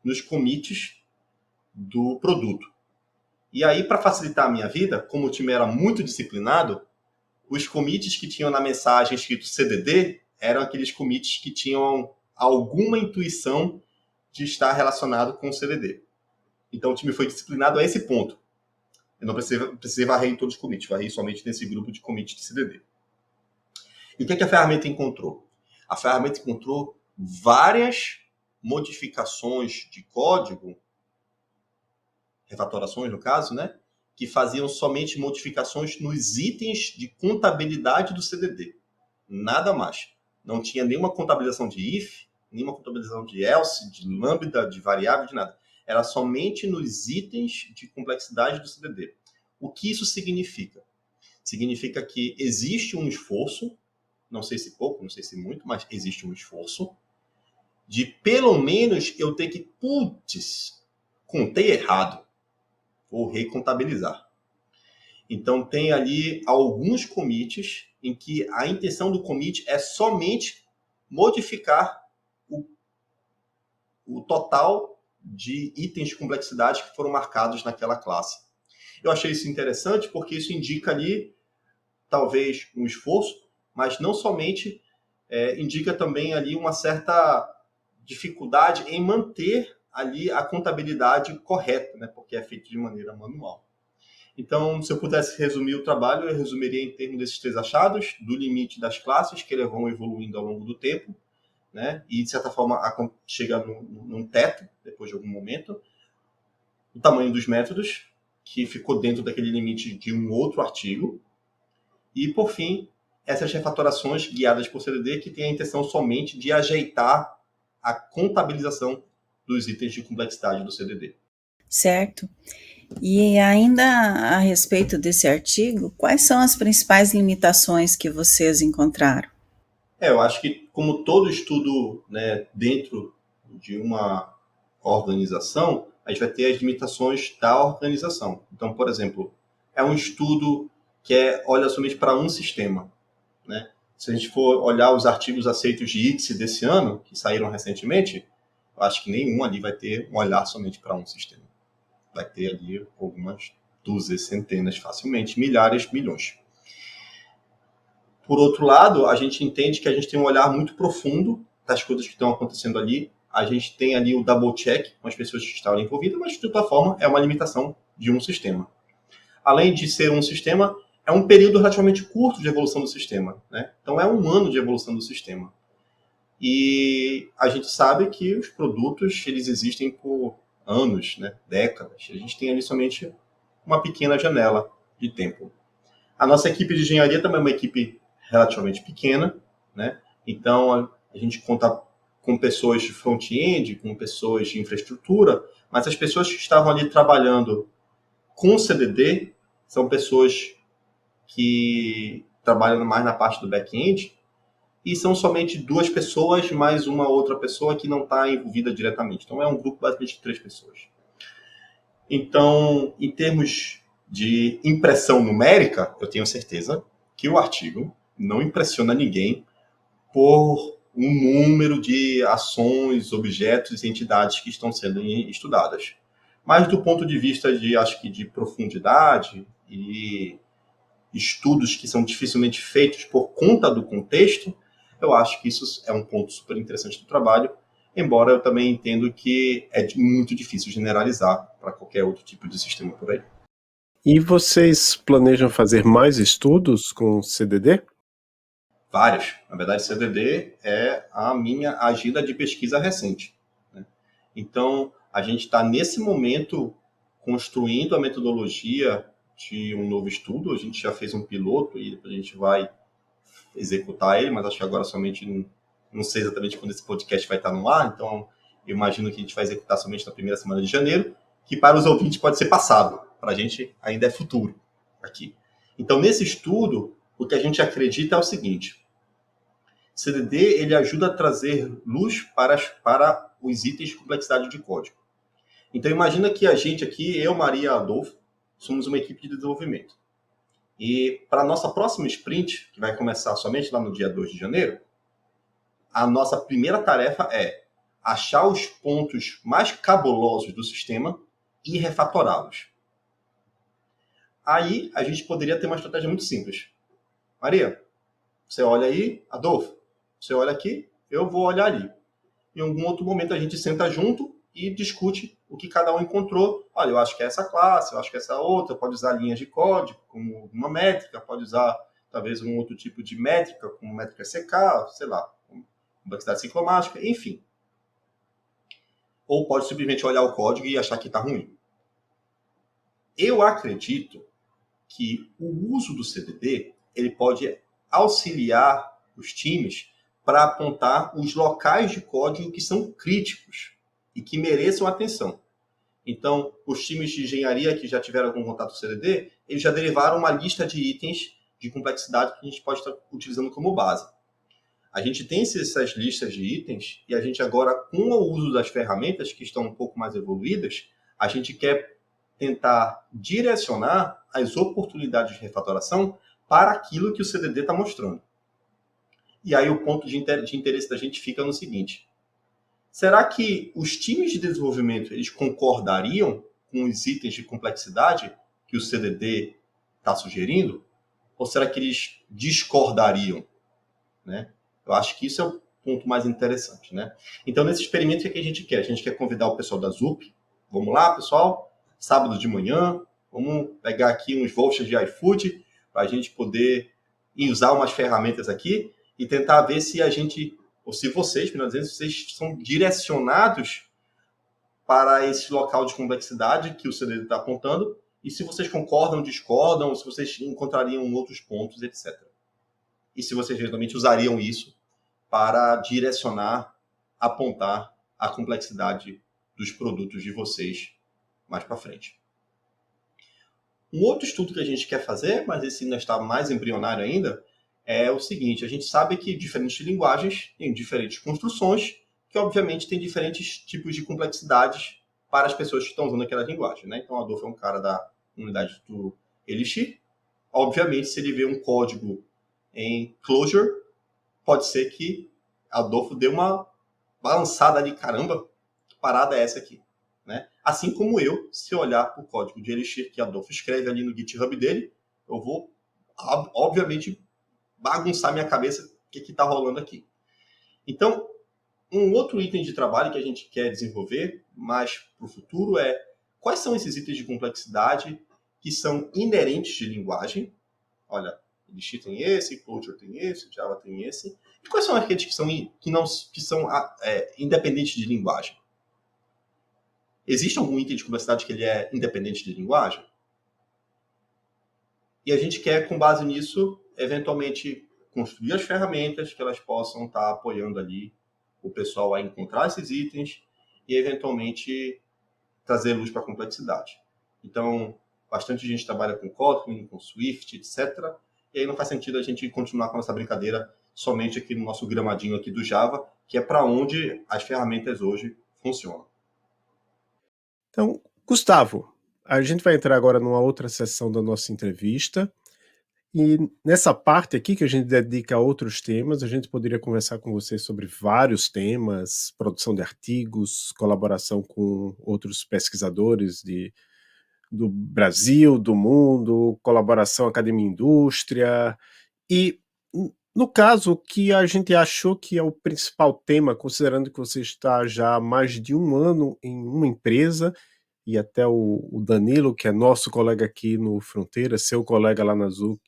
nos commits do produto. E aí, para facilitar a minha vida, como o time era muito disciplinado, os commits que tinham na mensagem escrito CDD eram aqueles commits que tinham alguma intuição de estar relacionado com o CDD. Então o time foi disciplinado a esse ponto. Eu não precisei varrer em todos os commits, varrei somente nesse grupo de commits de CDD. E o que a ferramenta encontrou? A ferramenta encontrou várias modificações de código, refatorações no caso, né, que faziam somente modificações nos itens de contabilidade do CDD. Nada mais. Não tinha nenhuma contabilização de if, nenhuma contabilização de else, de lambda, de variável, de nada. Era somente nos itens de complexidade do CDD. O que isso significa? Significa que existe um esforço, não sei se pouco, não sei se muito, mas existe um esforço de pelo menos eu ter que, putz, contei errado, vou recontabilizar. Então tem ali alguns commits em que a intenção do commit é somente modificar o total de itens de complexidade que foram marcados naquela classe. Eu achei isso interessante porque isso indica ali, talvez, um esforço, mas não somente indica também ali uma certa dificuldade em manter ali a contabilidade correta, né? Porque é feito de maneira manual. Então, se eu pudesse resumir o trabalho, eu resumiria em termos desses 3 achados, do limite das classes, que eles vão evoluindo ao longo do tempo, né? E, de certa forma, chega num teto, depois de algum momento. O tamanho dos métodos, que ficou dentro daquele limite de um outro artigo. E, por fim, essas refatorações guiadas por CDD que têm a intenção somente de ajeitar a contabilização dos itens de complexidade do CDD. Certo. E ainda a respeito desse artigo, quais são as principais limitações que vocês encontraram? Eu acho que, como todo estudo, né, dentro de uma organização, a gente vai ter as limitações da organização. Então, por exemplo, é um estudo que olha somente para um sistema, né? Se a gente for olhar os artigos aceitos de ICSE desse ano, que saíram recentemente, eu acho que nenhum ali vai ter um olhar somente para um sistema. Vai ter ali algumas dúzias, centenas, facilmente, milhares, milhões. Por outro lado, a gente entende que a gente tem um olhar muito profundo das coisas que estão acontecendo ali. A gente tem ali o double check com as pessoas que estavam envolvidas, mas de toda forma é uma limitação de um sistema. Além de ser um sistema, é um período relativamente curto de evolução do sistema, né? Então é um ano de evolução do sistema. E a gente sabe que os produtos eles existem por anos, né? Décadas. A gente tem ali somente uma pequena janela de tempo. A nossa equipe de engenharia também é uma equipe relativamente pequena, né? Então a gente conta com pessoas de front-end, com pessoas de infraestrutura, mas as pessoas que estavam ali trabalhando com CDD são pessoas que trabalham mais na parte do back-end e são somente 2 pessoas mais uma outra pessoa que não está envolvida diretamente. Então é um grupo basicamente de 3 pessoas. Então, em termos de impressão numérica, eu tenho certeza que o artigo não impressiona ninguém por um número de ações, objetos e entidades que estão sendo estudadas. Mas do ponto de vista acho que de profundidade e estudos que são dificilmente feitos por conta do contexto, eu acho que isso é um ponto super interessante do trabalho, embora eu também entendo que é muito difícil generalizar para qualquer outro tipo de sistema por aí. E vocês planejam fazer mais estudos com CDD? Vários. Na verdade, CDD é a minha agenda de pesquisa recente, né? Então, a gente está, nesse momento, construindo a metodologia de um novo estudo. A gente já fez um piloto e depois a gente vai executar ele, mas acho que agora somente, não sei exatamente quando esse podcast vai estar no ar, então eu imagino que a gente vai executar somente na primeira semana de janeiro, que para os ouvintes pode ser passado, para a gente ainda é futuro aqui. Então, nesse estudo, o que a gente acredita é o seguinte: CDD ele ajuda a trazer luz para os itens de complexidade de código. Então, imagina que a gente aqui, eu, Maria e Adolfo, somos uma equipe de desenvolvimento. E para a nossa próxima sprint, que vai começar somente lá no dia 2 de janeiro, a nossa primeira tarefa é achar os pontos mais cabulosos do sistema e refatorá-los. Aí, a gente poderia ter uma estratégia muito simples. Maria, você olha aí, Adolfo, você olha aqui, eu vou olhar ali. Em algum outro momento a gente senta junto e discute o que cada um encontrou. Olha, eu acho que é essa classe, eu acho que é essa outra, pode usar linhas de código como uma métrica, pode usar talvez um outro tipo de métrica, como métrica CK, sei lá, complexidade ciclomática, enfim. Ou pode simplesmente olhar o código e achar que está ruim. Eu acredito que o uso do CDD ele pode auxiliar os times para apontar os locais de código que são críticos e que mereçam atenção. Então, os times de engenharia que já tiveram algum contato com o CDD, eles já derivaram uma lista de itens de complexidade que a gente pode estar utilizando como base. A gente tem essas listas de itens e a gente agora, com o uso das ferramentas que estão um pouco mais evoluídas, a gente quer tentar direcionar as oportunidades de refatoração para aquilo que o CDD está mostrando. E aí o ponto de interesse da gente fica no seguinte: será que os times de desenvolvimento eles concordariam com os itens de complexidade que o CDD está sugerindo? Ou será que eles discordariam, né? Eu acho que isso é o ponto mais interessante, né? Então, nesse experimento, o que a gente quer? A gente quer convidar o pessoal da ZUP. Vamos lá, pessoal? Sábado de manhã, vamos pegar aqui uns vouchers de iFood para a gente poder usar umas ferramentas aqui e tentar ver se a gente, ou se vocês, melhor dizendo, vocês são direcionados para esse local de complexidade que o CDD está apontando e se vocês concordam, discordam, se vocês encontrariam outros pontos, etc. E se vocês realmente usariam isso para direcionar, apontar a complexidade dos produtos de vocês mais para frente. Um outro estudo que a gente quer fazer, mas esse ainda está mais embrionário ainda, é o seguinte: a gente sabe que diferentes linguagens têm diferentes construções, que obviamente têm diferentes tipos de complexidades para as pessoas que estão usando aquela linguagem, né? Então, o Adolfo é um cara da unidade do Elixir. Obviamente, se ele vê um código em Clojure, pode ser que Adolfo dê uma balançada ali, caramba, que parada é essa aqui? Né? Assim como eu, se olhar para o código de Elixir que Adolfo escreve ali no GitHub dele, eu vou, obviamente, bagunçar minha cabeça o que está rolando aqui. Então, um outro item de trabalho que a gente quer desenvolver mais para o futuro é quais são esses itens de complexidade que são inerentes de linguagem. Olha, Elixir tem esse, Clojure tem esse, Java tem esse. E quais são aqueles que são independentes de linguagem? Existe algum item de complexidade que ele é independente de linguagem? E a gente quer, com base nisso, eventualmente construir as ferramentas que elas possam estar apoiando ali o pessoal a encontrar esses itens e, eventualmente, trazer luz para a complexidade. Então, bastante gente trabalha com Kotlin, com Swift, etc. E aí não faz sentido a gente continuar com essa brincadeira somente aqui no nosso gramadinho aqui do Java, que é para onde as ferramentas hoje funcionam. Então, Gustavo, a gente vai entrar agora numa outra sessão da nossa entrevista. E nessa parte aqui, que a gente dedica a outros temas, a gente poderia conversar com você sobre vários temas, produção de artigos, colaboração com outros pesquisadores do Brasil, do mundo, colaboração academia-indústria. E, no caso, o que a gente achou que é o principal tema, considerando que você está já há mais de um ano em uma empresa, e até o Danilo, que é nosso colega aqui no Fronteira, seu colega lá na ZUP,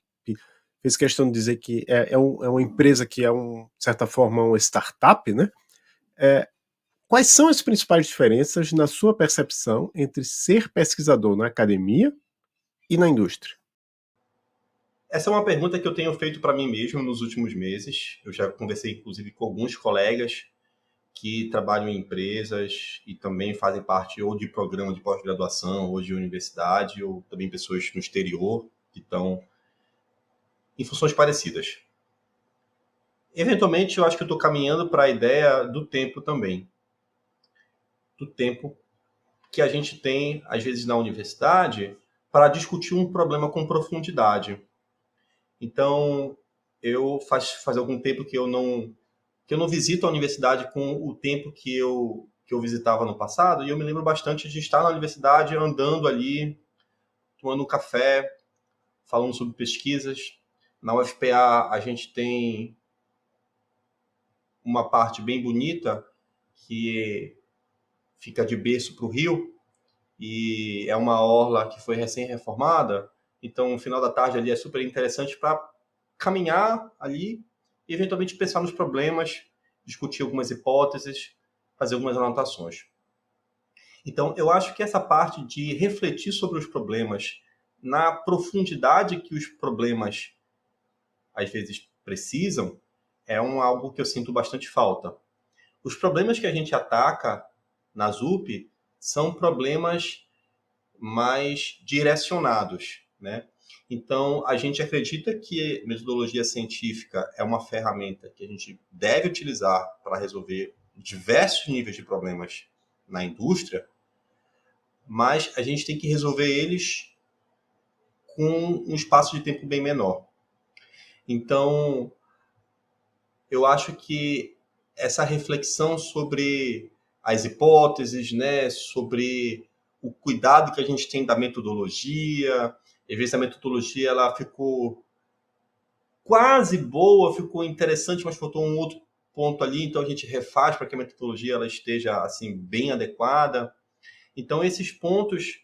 fez questão de dizer que é uma empresa que é, de certa forma, uma startup, né? Quais são as principais diferenças, na sua percepção, entre ser pesquisador na academia e na indústria? Essa é uma pergunta que eu tenho feito para mim mesmo nos últimos meses. Eu já conversei, inclusive, com alguns colegas que trabalham em empresas e também fazem parte ou de programa de pós-graduação, ou de universidade, ou também pessoas no exterior que estão em funções parecidas. Eventualmente, eu acho que eu estou caminhando para a ideia do tempo também. Do tempo que a gente tem, às vezes, na universidade, para discutir um problema com profundidade. Então, faz algum tempo que eu não visito a universidade com o tempo que eu visitava no passado, e eu me lembro bastante de estar na universidade, andando ali, tomando um café, falando sobre pesquisas. Na UFPA, a gente tem uma parte bem bonita que fica de berço para o rio, e é uma orla que foi recém-reformada, então no final da tarde ali é super interessante para caminhar ali e eventualmente pensar nos problemas, discutir algumas hipóteses, fazer algumas anotações. Então, eu acho que essa parte de refletir sobre os problemas na profundidade que os problemas às vezes precisam é algo que eu sinto bastante falta. Os problemas que a gente ataca na ZUP são problemas mais direcionados, né? Então, a gente acredita que metodologia científica é uma ferramenta que a gente deve utilizar para resolver diversos níveis de problemas na indústria, mas a gente tem que resolver eles com um espaço de tempo bem menor. Então, eu acho que essa reflexão sobre as hipóteses, né, sobre o cuidado que a gente tem da metodologia, às vezes a metodologia ela ficou quase boa, ficou interessante, mas faltou um outro ponto ali, então a gente refaz para que a metodologia ela esteja assim bem adequada. Então esses pontos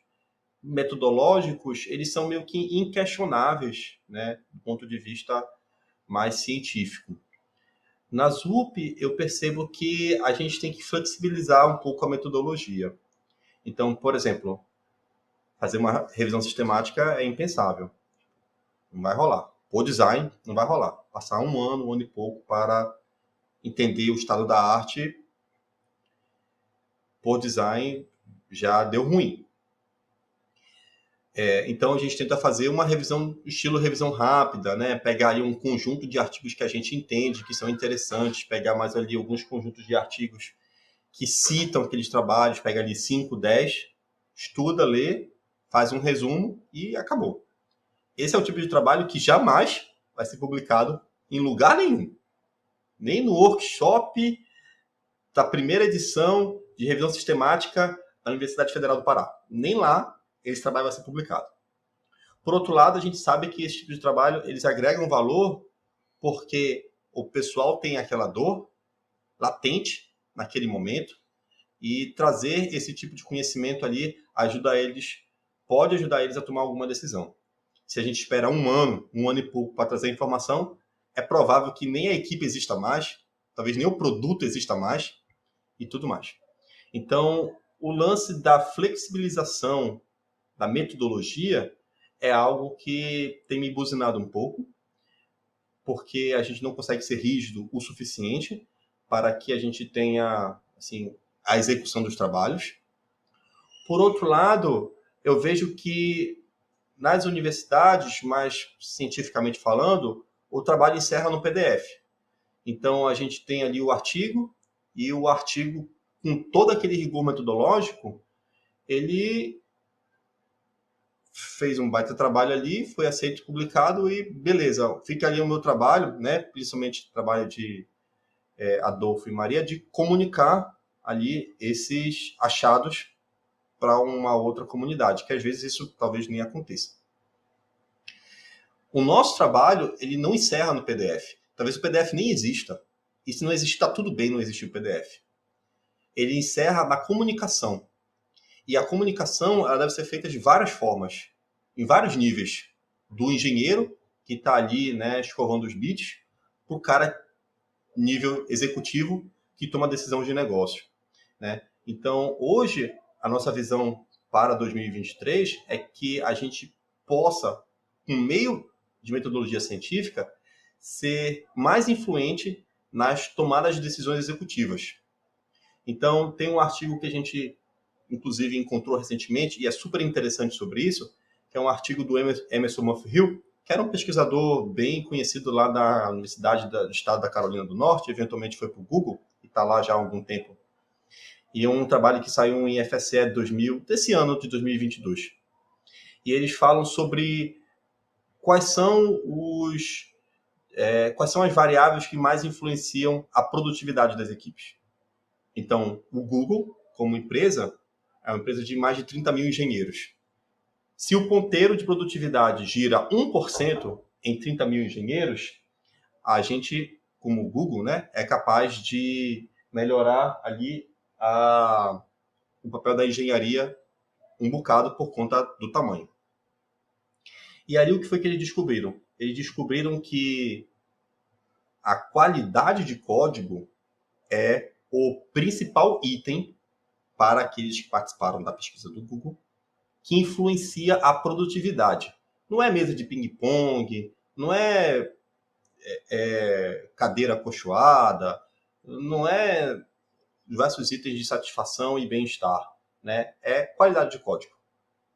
metodológicos, eles são meio que inquestionáveis, né, do ponto de vista mais científico. Na ZUP, eu percebo que a gente tem que flexibilizar um pouco a metodologia. Então, por exemplo, fazer uma revisão sistemática é impensável. Não vai rolar. Por design, não vai rolar. Passar um ano e pouco para entender o estado da arte, por design, já deu ruim. Então, a gente tenta fazer uma revisão, estilo revisão rápida, né? Pegar ali um conjunto de artigos que a gente entende, que são interessantes, pegar mais ali alguns conjuntos de artigos que citam aqueles trabalhos, pega ali 5, 10, estuda, lê, faz um resumo e acabou. Esse é o tipo de trabalho que jamais vai ser publicado em lugar nenhum. Nem no workshop da primeira edição de revisão sistemática da Universidade Federal do Pará. Nem lá esse trabalho vai ser publicado. Por outro lado, a gente sabe que esse tipo de trabalho, eles agregam valor porque o pessoal tem aquela dor latente naquele momento e trazer esse tipo de conhecimento ali pode ajudar eles a tomar alguma decisão. Se a gente espera um ano e pouco para trazer informação, é provável que nem a equipe exista mais, talvez nem o produto exista mais e tudo mais. Então, o lance da flexibilização da metodologia é algo que tem me buzinado um pouco, porque a gente não consegue ser rígido o suficiente para que a gente tenha assim, a execução dos trabalhos. Por outro lado, eu vejo que nas universidades, mais cientificamente falando, o trabalho encerra no PDF. Então, a gente tem ali o artigo, e o artigo, com todo aquele rigor metodológico, ele fez um baita trabalho ali, foi aceito, publicado e beleza, fica ali o meu trabalho, né, principalmente o trabalho de Adolfo e Maria, de comunicar ali esses achados para uma outra comunidade, que às vezes isso talvez nem aconteça. O nosso trabalho, ele não encerra no PDF. Talvez o PDF nem exista. E se não existir, está tudo bem não existir o PDF. Ele encerra na comunicação. E a comunicação, ela deve ser feita de várias formas, em vários níveis. Do engenheiro, que está ali, né, escovando os bits, para o cara nível executivo, que toma decisão de negócio, né? Então, hoje, a nossa visão para 2023 é que a gente possa, por meio de metodologia científica, ser mais influente nas tomadas de decisões executivas. Então, tem um artigo que a gente, inclusive, encontrou recentemente, e é super interessante sobre isso, que é um artigo do Emerson Monfils, que era um pesquisador bem conhecido lá da Universidade do Estado da Carolina do Norte, eventualmente foi para o Google, e está lá já há algum tempo. E é um trabalho que saiu em FSE desse ano de 2022. E eles falam sobre quais são as variáveis que mais influenciam a produtividade das equipes. Então, o Google, como empresa, é uma empresa de mais de 30 mil engenheiros. Se o ponteiro de produtividade gira 1% em 30 mil engenheiros, a gente, como o Google, né, é capaz de melhorar ali o papel da engenharia um bocado por conta do tamanho. E ali o que foi que eles descobriram? Eles descobriram que a qualidade de código é o principal item para aqueles que participaram da pesquisa do Google que influencia a produtividade. Não é mesa de ping-pong, não é cadeira acolchoada, não é diversos itens de satisfação e bem-estar, né? É qualidade de código,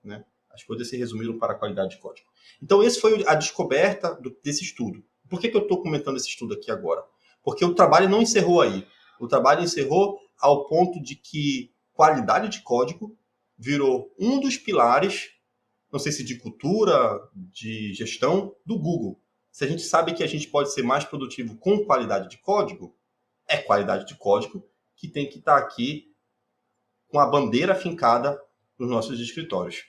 né? As coisas se resumiram para a qualidade de código. Então, essa foi a descoberta desse estudo. Por que eu estou comentando esse estudo aqui agora? Porque o trabalho não encerrou aí. O trabalho encerrou ao ponto de que qualidade de código virou um dos pilares, não sei se de cultura, de gestão, do Google. Se a gente sabe que a gente pode ser mais produtivo com qualidade de código, é qualidade de código que tem que estar aqui com a bandeira fincada nos nossos escritórios.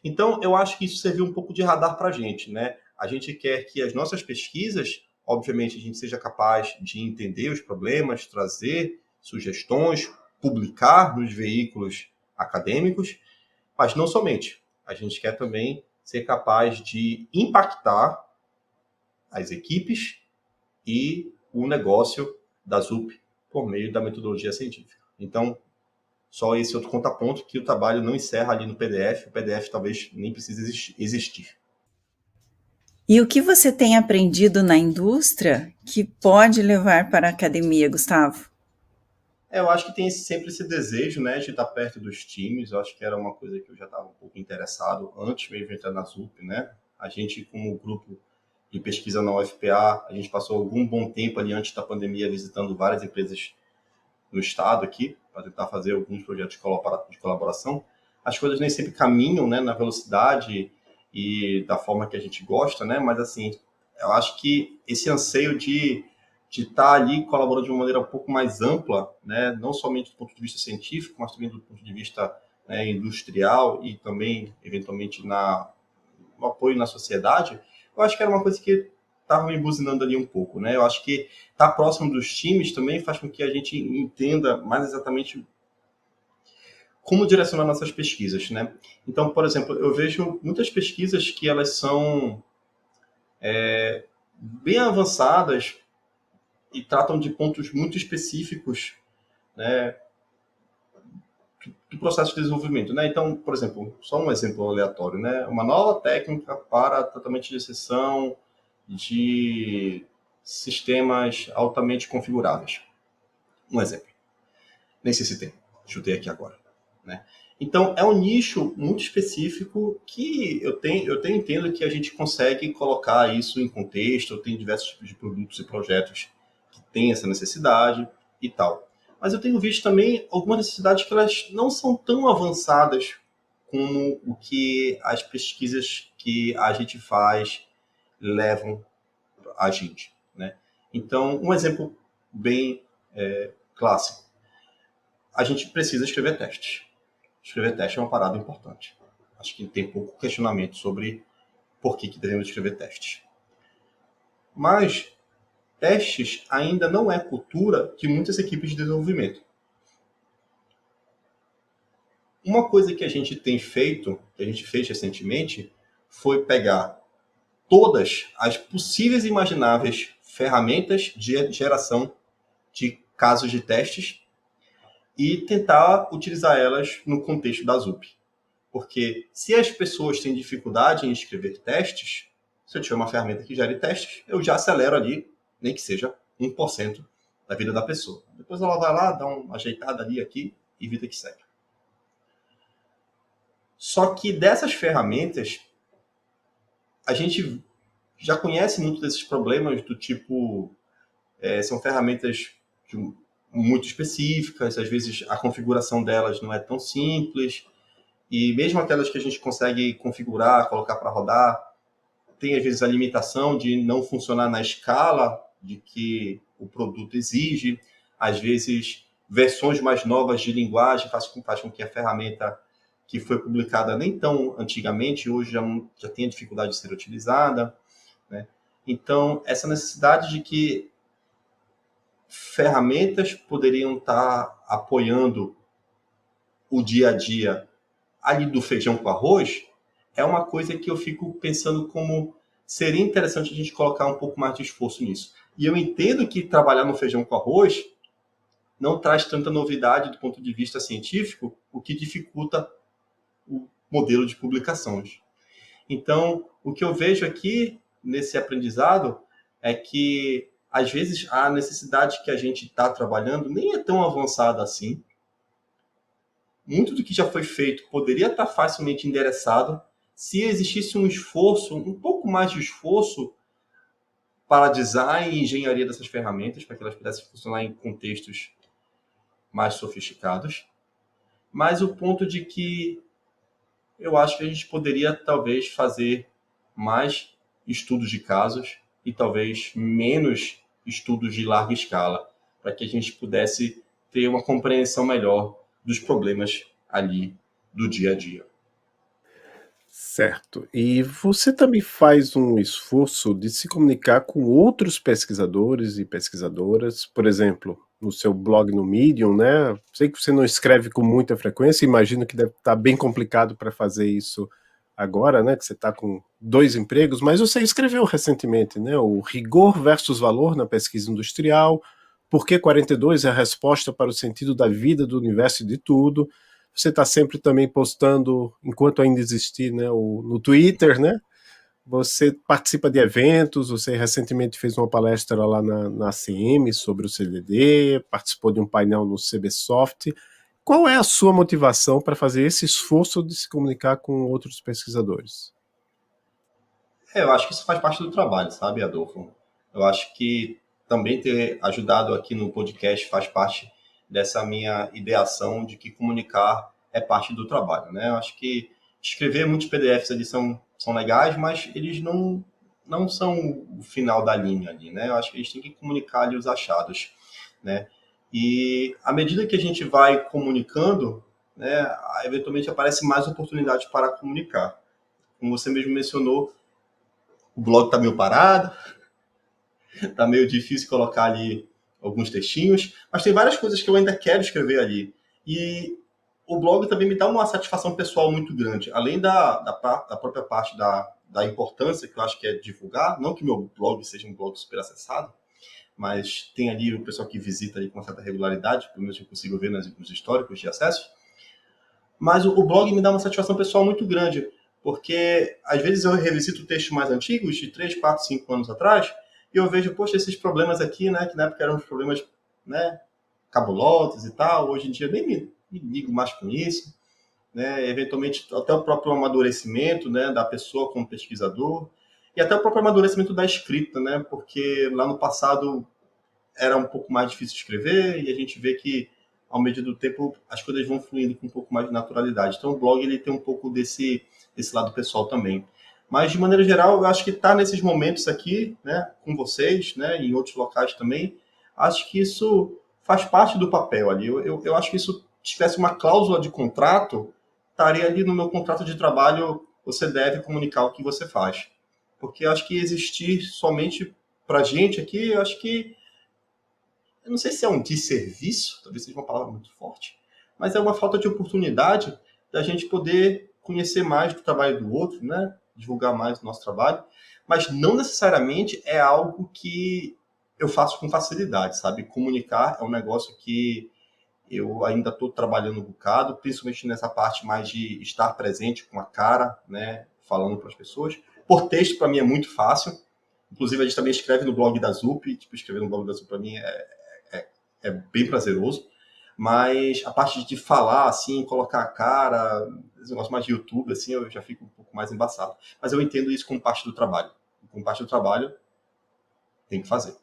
Então, eu acho que isso serviu um pouco de radar para a gente, né? A gente quer que as nossas pesquisas, obviamente, a gente seja capaz de entender os problemas, trazer sugestões, publicar nos veículos acadêmicos, mas não somente. A gente quer também ser capaz de impactar as equipes e o negócio da ZUP por meio da metodologia científica. Então, Só esse outro contraponto que o trabalho não encerra ali no PDF, o PDF talvez nem precise existir. E o que você tem aprendido na indústria que pode levar para a academia, Gustavo? Eu acho que tem sempre esse desejo, né, de estar perto dos times. Eu acho que era uma coisa que eu já estava um pouco interessado antes mesmo de entrar na ZUP, né? A gente, como grupo de pesquisa na UFPA, a gente passou algum bom tempo ali antes da pandemia visitando várias empresas no estado aqui, para tentar fazer alguns projetos de colaboração. As coisas nem sempre caminham, né, na velocidade e da forma que a gente gosta, né? Mas, assim, eu acho que esse anseio de estar ali colaborando de uma maneira um pouco mais ampla, né, não somente do ponto de vista científico, mas também do ponto de vista, né, industrial e também, eventualmente, no apoio na sociedade, eu acho que era uma coisa que estava me buzinando ali um pouco, né? Eu acho que estar próximo dos times também faz com que a gente entenda mais exatamente como direcionar nossas pesquisas, né? Então, por exemplo, eu vejo muitas pesquisas que elas são bem avançadas e tratam de pontos muito específicos, né, do processo de desenvolvimento, né? Então, por exemplo, só um exemplo aleatório, né? Uma nova técnica para tratamento de exceção de sistemas altamente configuráveis. Um exemplo. Nem sei se tem. Chutei aqui agora, né? Então, é um nicho muito específico que eu entendo que a gente consegue colocar isso em contexto. Eu tenho diversos tipos de produtos e projetos que têm essa necessidade e tal. Mas eu tenho visto também algumas necessidades que elas não são tão avançadas como o que as pesquisas que a gente faz levam a gente, né? Então, um exemplo bem clássico. A gente precisa escrever testes. Escrever teste é uma parada importante. Acho que tem pouco questionamento sobre por que devemos escrever testes. Mas testes ainda não é cultura de muitas equipes de desenvolvimento. Uma coisa que a gente tem feito, que a gente fez recentemente, foi pegar todas as possíveis e imagináveis ferramentas de geração de casos de testes e tentar utilizar elas no contexto da ZUP. Porque se as pessoas têm dificuldade em escrever testes, se eu tiver uma ferramenta que gere testes, eu já acelero ali, nem que seja 1% da vida da pessoa. Depois ela vai lá, dá uma ajeitada ali, aqui, e vida que segue. Só que dessas ferramentas, a gente já conhece muito desses problemas do tipo, são ferramentas muito específicas, às vezes a configuração delas não é tão simples, e mesmo aquelas que a gente consegue configurar, colocar para rodar, tem às vezes a limitação de não funcionar na escala de que o produto exige, às vezes versões mais novas de linguagem faz com que a ferramenta que foi publicada nem tão antigamente, hoje já tem a dificuldade de ser utilizada, né? Então, essa necessidade de que ferramentas poderiam estar apoiando o dia a dia ali do feijão com arroz, é uma coisa que eu fico pensando como seria interessante a gente colocar um pouco mais de esforço nisso. E eu entendo que trabalhar no feijão com arroz não traz tanta novidade do ponto de vista científico, o que dificulta o modelo de publicações. Então, o que eu vejo aqui nesse aprendizado é que, às vezes, a necessidade que a gente está trabalhando nem é tão avançada assim. Muito do que já foi feito poderia estar facilmente endereçado se existisse um esforço, um pouco mais de esforço para design e engenharia dessas ferramentas, para que elas pudessem funcionar em contextos mais sofisticados. Mas o ponto de que eu acho que a gente poderia talvez fazer mais estudos de casos e talvez menos estudos de larga escala, para que a gente pudesse ter uma compreensão melhor dos problemas ali do dia a dia. Certo. E você também faz um esforço de se comunicar com outros pesquisadores e pesquisadoras, por exemplo, no seu blog no Medium, né? Sei que você não escreve com muita frequência, imagino que deve estar bem complicado para fazer isso agora, né? Que você está com 2 empregos, mas você escreveu recentemente, né? O rigor versus valor na pesquisa industrial, Porquê 42 é a resposta para o sentido da vida, do universo e de tudo. Você está sempre também postando, enquanto ainda existir, né, no Twitter, né? Você participa de eventos, você recentemente fez uma palestra lá na ACM sobre o CDD, participou de um painel no CBSoft. Qual é a sua motivação para fazer esse esforço de se comunicar com outros pesquisadores? Eu acho que isso faz parte do trabalho, sabe, Adolfo? Eu acho que também ter ajudado aqui no podcast faz parte dessa minha ideação de que comunicar é parte do trabalho, né? Eu acho que escrever muitos PDFs ali são legais, mas eles não são o final da linha ali, né? Eu acho que eles têm que comunicar ali os achados, né? E à medida que a gente vai comunicando, né, eventualmente aparece mais oportunidades para comunicar. Como você mesmo mencionou, o blog está meio parado, está meio difícil colocar ali alguns textinhos, mas tem várias coisas que eu ainda quero escrever ali. E o blog também me dá uma satisfação pessoal muito grande, além da própria parte da importância que eu acho que é divulgar, não que meu blog seja um blog super acessado, mas tem ali o pessoal que visita ali com uma certa regularidade, pelo menos eu consigo ver nos históricos de acesso. Mas o blog me dá uma satisfação pessoal muito grande, porque às vezes eu revisito textos mais antigos, de 3, 4, 5 anos atrás, e eu vejo, poxa, esses problemas aqui, né, que na época eram uns problemas, né, cabulosos e tal, hoje em dia nem me ligo mais com isso, né, eventualmente até o próprio amadurecimento, né, da pessoa como pesquisador, e até o próprio amadurecimento da escrita, né, porque lá no passado era um pouco mais difícil de escrever, e a gente vê que ao medida do tempo as coisas vão fluindo com um pouco mais de naturalidade. Então o blog ele tem um pouco desse lado pessoal também. Mas de maneira geral, eu acho que estar nesses momentos aqui, né, com vocês, né, em outros locais também, acho que isso faz parte do papel ali. Eu acho que isso, se tivesse uma cláusula de contrato, estaria ali no meu contrato de trabalho, você deve comunicar o que você faz. Porque eu acho que existir somente para gente aqui, eu acho que eu não sei se é um desserviço, talvez seja uma palavra muito forte, mas é uma falta de oportunidade da gente poder conhecer mais do trabalho do outro, né? Divulgar mais o nosso trabalho, mas não necessariamente é algo que eu faço com facilidade, sabe? Comunicar é um negócio que eu ainda estou trabalhando um bocado, principalmente nessa parte mais de estar presente com a cara, né? Falando para as pessoas. Por texto, para mim, é muito fácil. Inclusive, a gente também escreve no blog da ZUP. Tipo, escrever no blog da ZUP, para mim, é bem prazeroso, mas a parte de falar, assim, colocar a cara, esse negócio mais de YouTube, assim, eu já fico um pouco mais embaçado. Mas eu entendo isso como parte do trabalho. Como parte do trabalho, tem que fazer.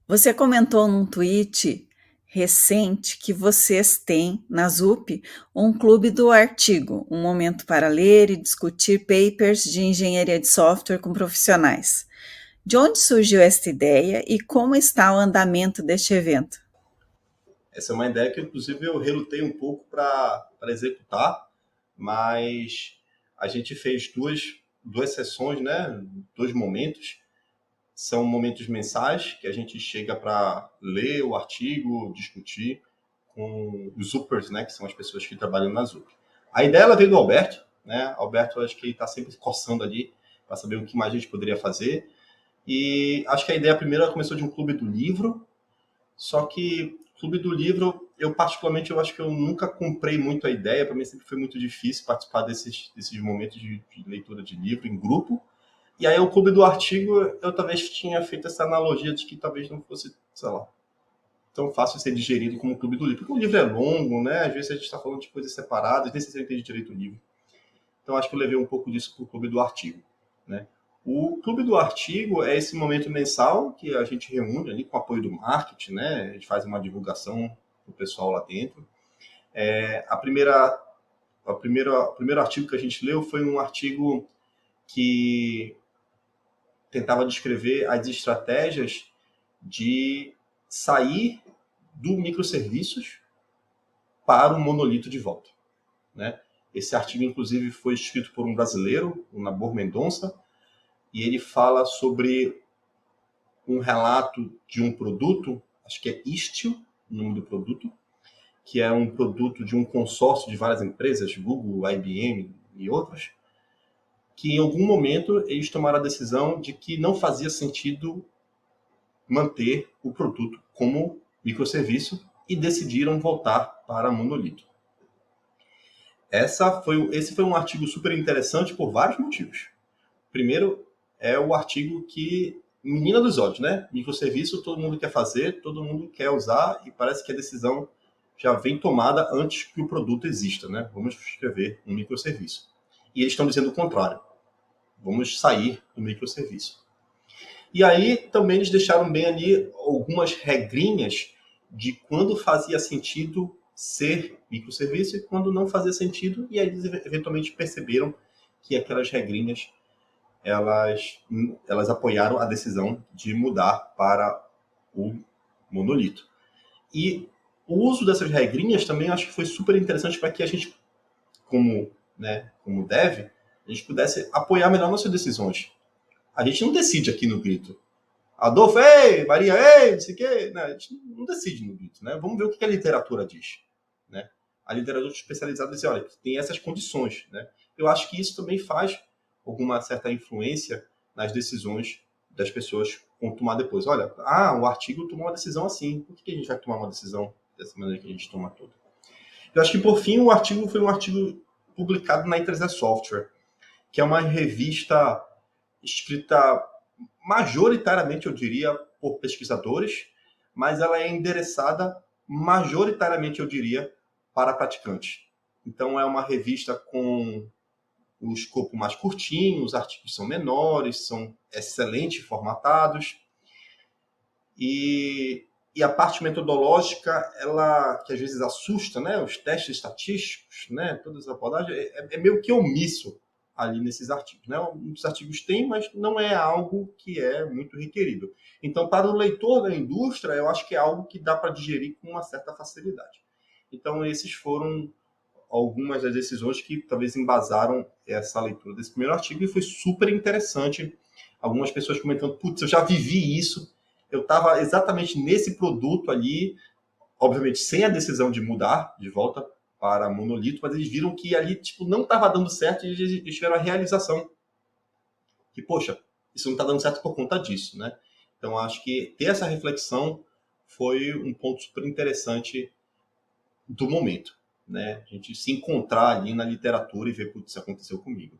Você comentou num tweet recente que vocês têm na ZUP um clube do artigo, um momento para ler e discutir papers de engenharia de software com profissionais. De onde surgiu esta ideia e como está o andamento deste evento? Essa é uma ideia que, inclusive, eu relutei um pouco para executar, mas a gente fez duas sessões, né? 2 momentos. São momentos mensais que a gente chega para ler o artigo, discutir com os Zupers, né? Que são as pessoas que trabalham na Zup. A ideia ela veio do Alberto, né? Alberto, acho que ele está sempre coçando ali para saber o que mais a gente poderia fazer. E acho que a ideia primeira começou de um clube do livro, só que Clube do Livro, eu particularmente, eu acho que eu nunca comprei muito a ideia, para mim sempre foi muito difícil participar desses momentos de leitura de livro em grupo. E aí o Clube do Artigo, eu talvez tinha feito essa analogia de que talvez não fosse, sei lá, tão fácil ser digerido como o Clube do Livro, porque o livro é longo, né? Às vezes a gente está falando de coisas separadas, nem sei se eu entendi direito o livro. Então acho que eu levei um pouco disso para o Clube do Artigo, né? O Clube do Artigo é esse momento mensal que a gente reúne ali com o apoio do marketing, né? A gente faz uma divulgação para o pessoal lá dentro. O primeiro artigo que a gente leu foi um artigo que tentava descrever as estratégias de sair do microserviços para o monolito de volta, né? Esse artigo, inclusive, foi escrito por um brasileiro, o Nabor Mendonça, e ele fala sobre um relato de um produto, acho que é Istio, o nome do produto, que é um produto de um consórcio de várias empresas, Google, IBM e outras, que em algum momento eles tomaram a decisão de que não fazia sentido manter o produto como microserviço e decidiram voltar para monolito. Esse foi um artigo super interessante por vários motivos. Primeiro, é o artigo que menina dos olhos, né? Microserviço todo mundo quer fazer, todo mundo quer usar e parece que a decisão já vem tomada antes que o produto exista, né? Vamos escrever um microserviço. E eles estão dizendo o contrário. Vamos sair do microserviço. E aí também eles deixaram bem ali algumas regrinhas de quando fazia sentido ser microserviço e quando não fazia sentido, e aí eles eventualmente perceberam que aquelas regrinhas elas apoiaram a decisão de mudar para o monolito. E o uso dessas regrinhas também acho que foi super interessante para que a gente, como dev, a gente pudesse apoiar melhor nossas decisões. A gente não decide aqui no grito. Adolfo, ei, Maria, ei, não sei o quê. Não, a gente não decide no grito, né? Vamos ver o que a literatura diz. Né? A literatura especializada diz, olha, tem essas condições. Né? Eu acho que isso também faz alguma certa influência nas decisões das pessoas que vão tomar depois. Olha, o artigo tomou uma decisão assim. Por que a gente vai tomar uma decisão dessa maneira que a gente toma toda? Eu acho que, por fim, o artigo foi um artigo publicado na Internet Software, que é uma revista escrita majoritariamente, eu diria, por pesquisadores, mas ela é endereçada majoritariamente, eu diria, para praticantes. Então, é uma revista com o escopo mais curtinho, os artigos são menores, são excelente formatados, e a parte metodológica, ela que às vezes assusta, né? Os testes estatísticos, né? Todas as abordagens, é meio que omisso ali nesses artigos, né? Muitos artigos têm, mas não é algo que é muito requerido. Então, para o leitor da indústria, eu acho que é algo que dá para digerir com uma certa facilidade. Então, esses foram algumas das decisões que talvez embasaram essa leitura desse primeiro artigo, e foi super interessante. Algumas pessoas comentando, putz, eu já vivi isso, eu estava exatamente nesse produto ali, obviamente sem a decisão de mudar de volta para monolito, mas eles viram que ali não estava dando certo, e eles tiveram a realização que, poxa, isso não está dando certo por conta disso, né? Então, acho que ter essa reflexão foi um ponto super interessante do momento, né? A gente se encontrar ali na literatura e ver o que isso aconteceu comigo.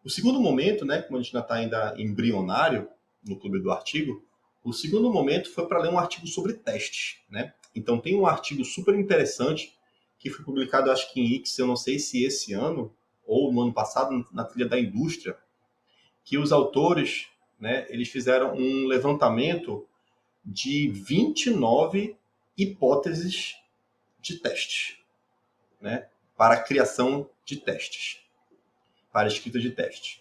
O segundo momento, né, como a gente está ainda embrionário no Clube do Artigo, o segundo momento foi para ler um artigo sobre testes, né? Então, tem um artigo super interessante que foi publicado, acho que em X, eu não sei se esse ano ou no ano passado, na trilha da indústria, que os autores, né, eles fizeram um levantamento de 29 hipóteses de testes, né, para a criação de testes, para a escrita de testes.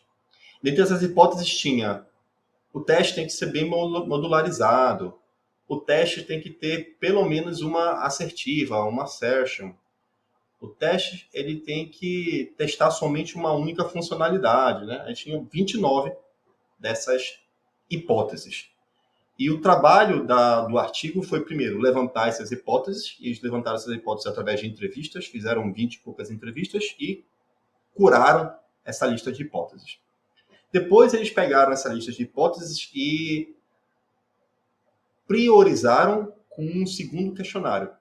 Dentre essas hipóteses tinha: o teste tem que ser bem modularizado, o teste tem que ter pelo menos uma assertiva, uma assertion, o teste ele tem que testar somente uma única funcionalidade, né? A gente tinha 29 dessas hipóteses. E o trabalho do artigo foi, primeiro, levantar essas hipóteses, e eles levantaram essas hipóteses através de entrevistas, fizeram 20 e poucas entrevistas e curaram essa lista de hipóteses. Depois eles pegaram essa lista de hipóteses e priorizaram com um segundo questionário.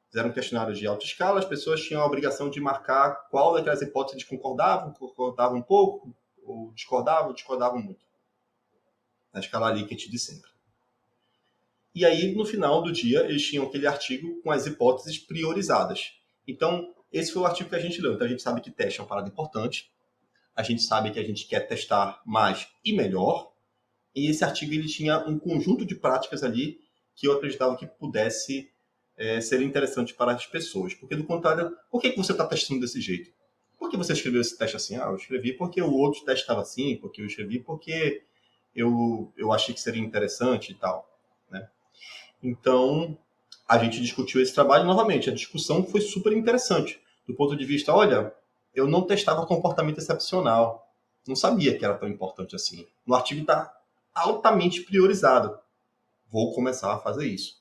Fizeram um questionário de alta escala, as pessoas tinham a obrigação de marcar qual daquelas hipóteses concordavam um pouco, ou discordavam muito. Na escala Likert de sempre. E aí, no final do dia, eles tinham aquele artigo com as hipóteses priorizadas. Então, esse foi o artigo que a gente leu. Então, a gente sabe que teste é uma parada importante. A gente sabe que a gente quer testar mais e melhor. E esse artigo ele tinha um conjunto de práticas ali que eu acreditava que pudesse ser interessante para as pessoas. Porque, do contrário, por que você está testando desse jeito? Por que você escreveu esse teste assim? Eu escrevi porque o outro teste estava assim, porque eu escrevi porque eu achei que seria interessante e tal. Né? Então, a gente discutiu esse trabalho novamente. A discussão foi super interessante. Do ponto de vista, olha, eu não testava comportamento excepcional. Não sabia que era tão importante assim. No artigo está altamente priorizado. Vou começar a fazer isso.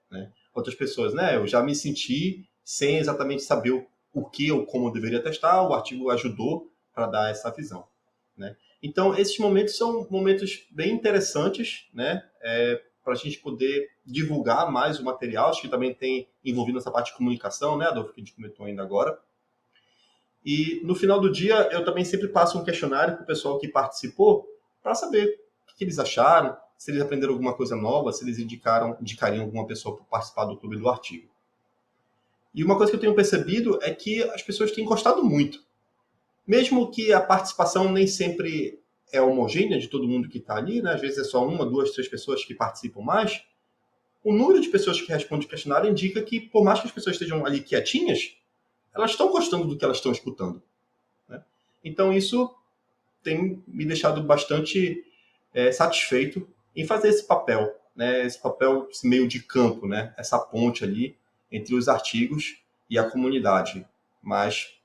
Né? Outras pessoas, né? Eu já me senti sem exatamente saber o que ou como eu deveria testar. O artigo ajudou para dar essa visão. Né? Então, esses momentos são momentos bem interessantes, né? Para a gente poder divulgar mais o material. Acho que também tem envolvido essa parte de comunicação, né, Adolfo, que a gente comentou ainda agora. E no final do dia, eu também sempre passo um questionário para o pessoal que participou para saber o que eles acharam, se eles aprenderam alguma coisa nova, se eles indicariam alguma pessoa para participar do clube do artigo. E uma coisa que eu tenho percebido é que as pessoas têm gostado muito. Mesmo que a participação nem sempre é homogênea de todo mundo que está ali, né? Às vezes é só 1, 2, 3 pessoas que participam mais, o número de pessoas que respondem o questionário indica que, por mais que as pessoas estejam ali quietinhas, elas estão gostando do que elas estão escutando, né? Então, isso tem me deixado bastante satisfeito em fazer esse papel, né? Esse papel, esse meio de campo, né? Essa ponte ali entre os artigos e a comunidade mais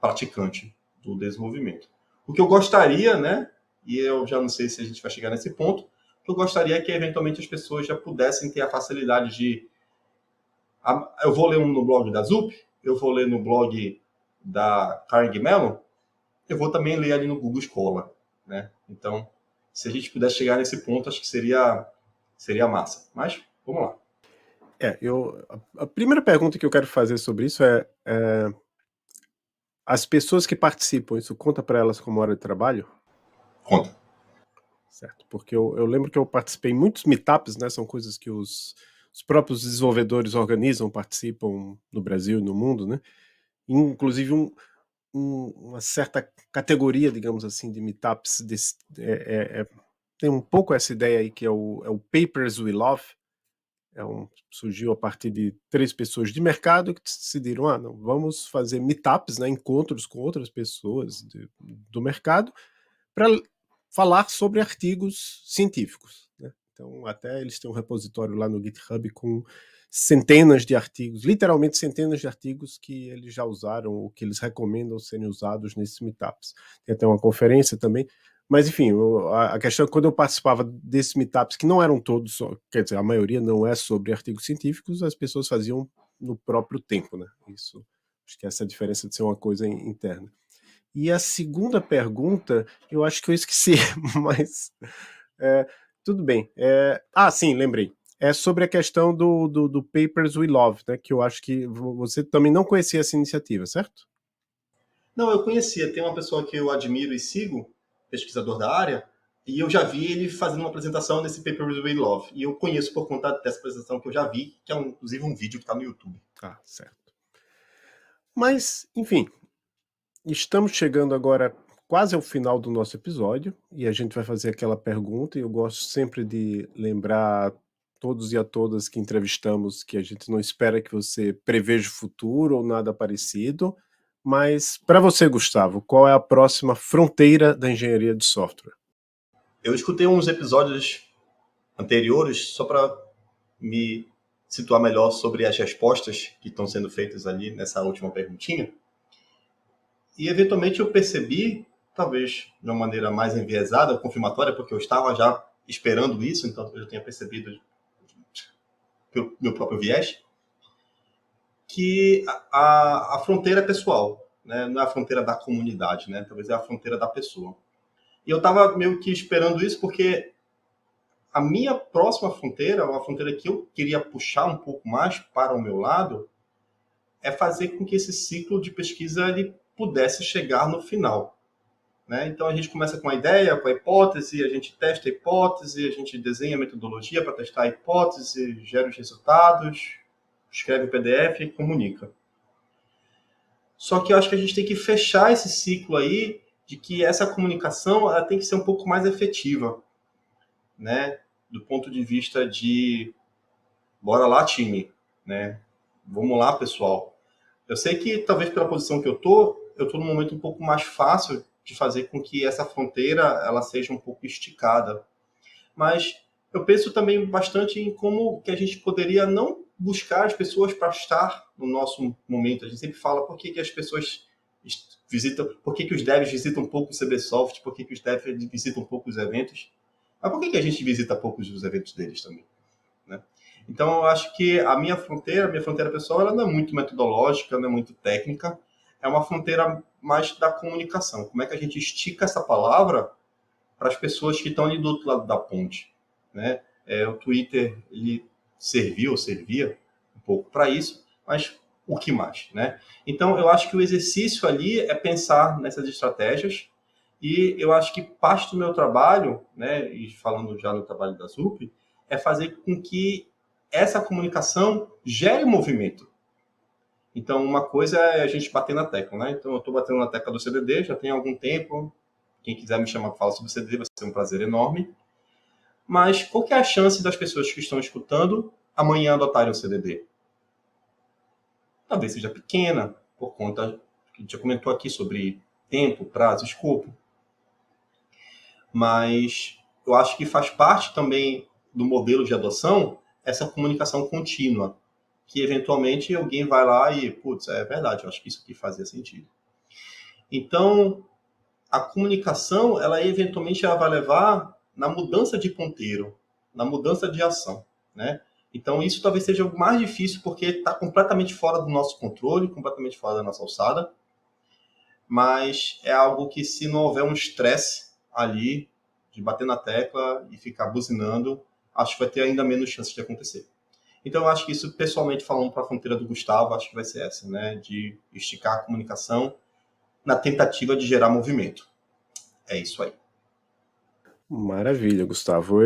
praticante do desenvolvimento. O que eu gostaria, né? E eu já não sei se a gente vai chegar nesse ponto, o que eu gostaria é que, eventualmente, as pessoas já pudessem ter a facilidade de... Eu vou ler no blog da ZUP, eu vou ler no blog da Carnegie Mellon, eu vou também ler ali no Google Escola, né? Então, se a gente pudesse chegar nesse ponto, acho que seria massa. Mas, vamos lá. A primeira pergunta que eu quero fazer sobre isso é as pessoas que participam, isso conta para elas como hora de trabalho? Conta. Certo, porque eu lembro que eu participei em muitos meetups, né? São coisas que os próprios desenvolvedores organizam, participam no Brasil e no mundo, né? Inclusive uma certa categoria, digamos assim, de meetups tem um pouco essa ideia aí que é o Papers We Love. Surgiu a partir de 3 pessoas de mercado que decidiram, não, vamos fazer meetups, né, encontros com outras pessoas do mercado para falar sobre artigos científicos, né? Então, até eles têm um repositório lá no GitHub com centenas de artigos, literalmente centenas de artigos que eles já usaram ou que eles recomendam serem usados nesses meetups. Tem até uma conferência também. Mas, enfim, a questão é que quando eu participava desses meetups, que não eram todos, quer dizer, a maioria não é sobre artigos científicos, as pessoas faziam no próprio tempo, né? Isso, acho que essa é a diferença de ser uma coisa interna. E a segunda pergunta, eu acho que eu esqueci, mas tudo bem. Sim, lembrei. É sobre a questão do Papers We Love, né? Que eu acho que você também não conhecia essa iniciativa, certo? Não, eu conhecia. Tem uma pessoa que eu admiro e sigo, pesquisador da área, e eu já vi ele fazendo uma apresentação nesse Papers We Love. E eu conheço por conta dessa apresentação que eu já vi, que é inclusive um vídeo que está no YouTube. Certo. Mas, enfim, estamos chegando agora quase ao final do nosso episódio e a gente vai fazer aquela pergunta, e eu gosto sempre de lembrar todos e a todas que entrevistamos que a gente não espera que você preveja o futuro ou nada parecido, mas para você, Gustavo, qual é a próxima fronteira da engenharia de software? Eu escutei uns episódios anteriores só para me situar melhor sobre as respostas que estão sendo feitas ali nessa última perguntinha. E, eventualmente, eu percebi, talvez de uma maneira mais enviesada, confirmatória, porque eu estava já esperando isso, então eu já tinha percebido pelo meu próprio viés, que a fronteira é pessoal, né? Não é a fronteira da comunidade, né? Talvez é a fronteira da pessoa. E eu estava meio que esperando isso porque a minha próxima fronteira, a fronteira que eu queria puxar um pouco mais para o meu lado, é fazer com que esse ciclo de pesquisa ele pudesse chegar no final, né? Então, a gente começa com a ideia, com a hipótese, a gente testa a hipótese, a gente desenha a metodologia para testar a hipótese, gera os resultados, escreve o PDF e comunica. Só que eu acho que a gente tem que fechar esse ciclo aí de que essa comunicação ela tem que ser um pouco mais efetiva, né? Do ponto de vista de bora lá, time, né? Vamos lá, pessoal. Eu sei que talvez pela posição que eu tô num momento um pouco mais fácil de fazer com que essa fronteira ela seja um pouco esticada. Mas eu penso também bastante em como que a gente poderia não buscar as pessoas para estar no nosso momento. A gente sempre fala por que as pessoas visitam, por que os devs visitam pouco o CBSoft, por que os devs visitam pouco os eventos. Mas por que a gente visita poucos os eventos deles também, né? Então, eu acho que a minha fronteira pessoal, ela não é muito metodológica, não é muito técnica, é uma fronteira mais da comunicação. Como é que a gente estica essa palavra para as pessoas que estão ali do outro lado da ponte, né? O Twitter, ele servia um pouco para isso, mas o que mais, né? Então, eu acho que o exercício ali é pensar nessas estratégias, e eu acho que parte do meu trabalho, né, e falando já no trabalho da ZUP, é fazer com que essa comunicação gere movimento. Então, uma coisa é a gente bater na tecla, né? Então, eu estou batendo na tecla do CDD já tem algum tempo. Quem quiser me chamar para falar sobre o CDD vai ser um prazer enorme. Mas qual que é a chance das pessoas que estão escutando amanhã adotarem o CDD? Talvez seja pequena, por conta que a gente já comentou aqui sobre tempo, prazo, escopo. Mas eu acho que faz parte também do modelo de adoção essa comunicação contínua, que eventualmente alguém vai lá e, putz, é verdade, eu acho que isso aqui fazia sentido. Então, a comunicação, ela eventualmente ela vai levar na mudança de ponteiro, na mudança de ação, né? Então, isso talvez seja o mais difícil, porque está completamente fora do nosso controle, completamente fora da nossa alçada, mas é algo que, se não houver um estresse ali, de bater na tecla e ficar buzinando, acho que vai ter ainda menos chance de acontecer. Então, eu acho que isso, pessoalmente, falando para a fronteira do Gustavo, acho que vai ser essa, né? De esticar a comunicação na tentativa de gerar movimento. É isso aí. Maravilha, Gustavo.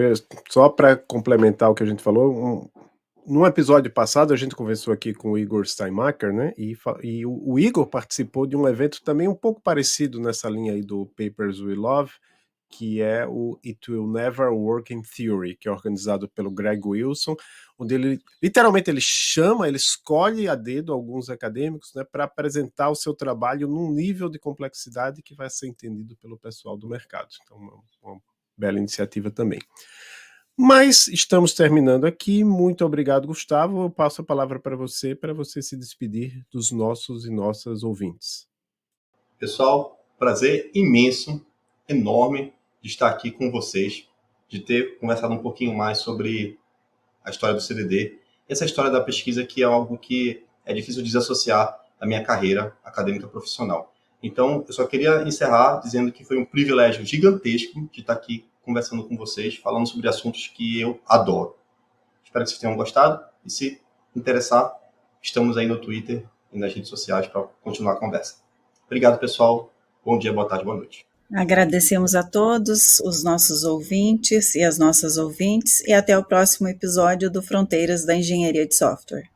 Só para complementar o que a gente falou, no episódio passado a gente conversou aqui com o Igor Steinmacher, né? E o Igor participou de um evento também um pouco parecido nessa linha aí do Papers We Love, que é o It Will Never Work in Theory, que é organizado pelo Greg Wilson, onde ele literalmente ele escolhe a dedo alguns acadêmicos, né, para apresentar o seu trabalho num nível de complexidade que vai ser entendido pelo pessoal do mercado. Então, uma bela iniciativa também. Mas estamos terminando aqui. Muito obrigado, Gustavo. Eu passo a palavra para você se despedir dos nossos e nossas ouvintes. Pessoal, prazer imenso, enorme de estar aqui com vocês, de ter conversado um pouquinho mais sobre a história do CDD. Essa história da pesquisa que é algo que é difícil de desassociar da minha carreira acadêmica profissional. Então, eu só queria encerrar dizendo que foi um privilégio gigantesco de estar aqui conversando com vocês, falando sobre assuntos que eu adoro. Espero que vocês tenham gostado e, se interessar, estamos aí no Twitter e nas redes sociais para continuar a conversa. Obrigado, pessoal. Bom dia, boa tarde, boa noite. Agradecemos a todos os nossos ouvintes e as nossas ouvintes e até o próximo episódio do Fronteiras da Engenharia de Software.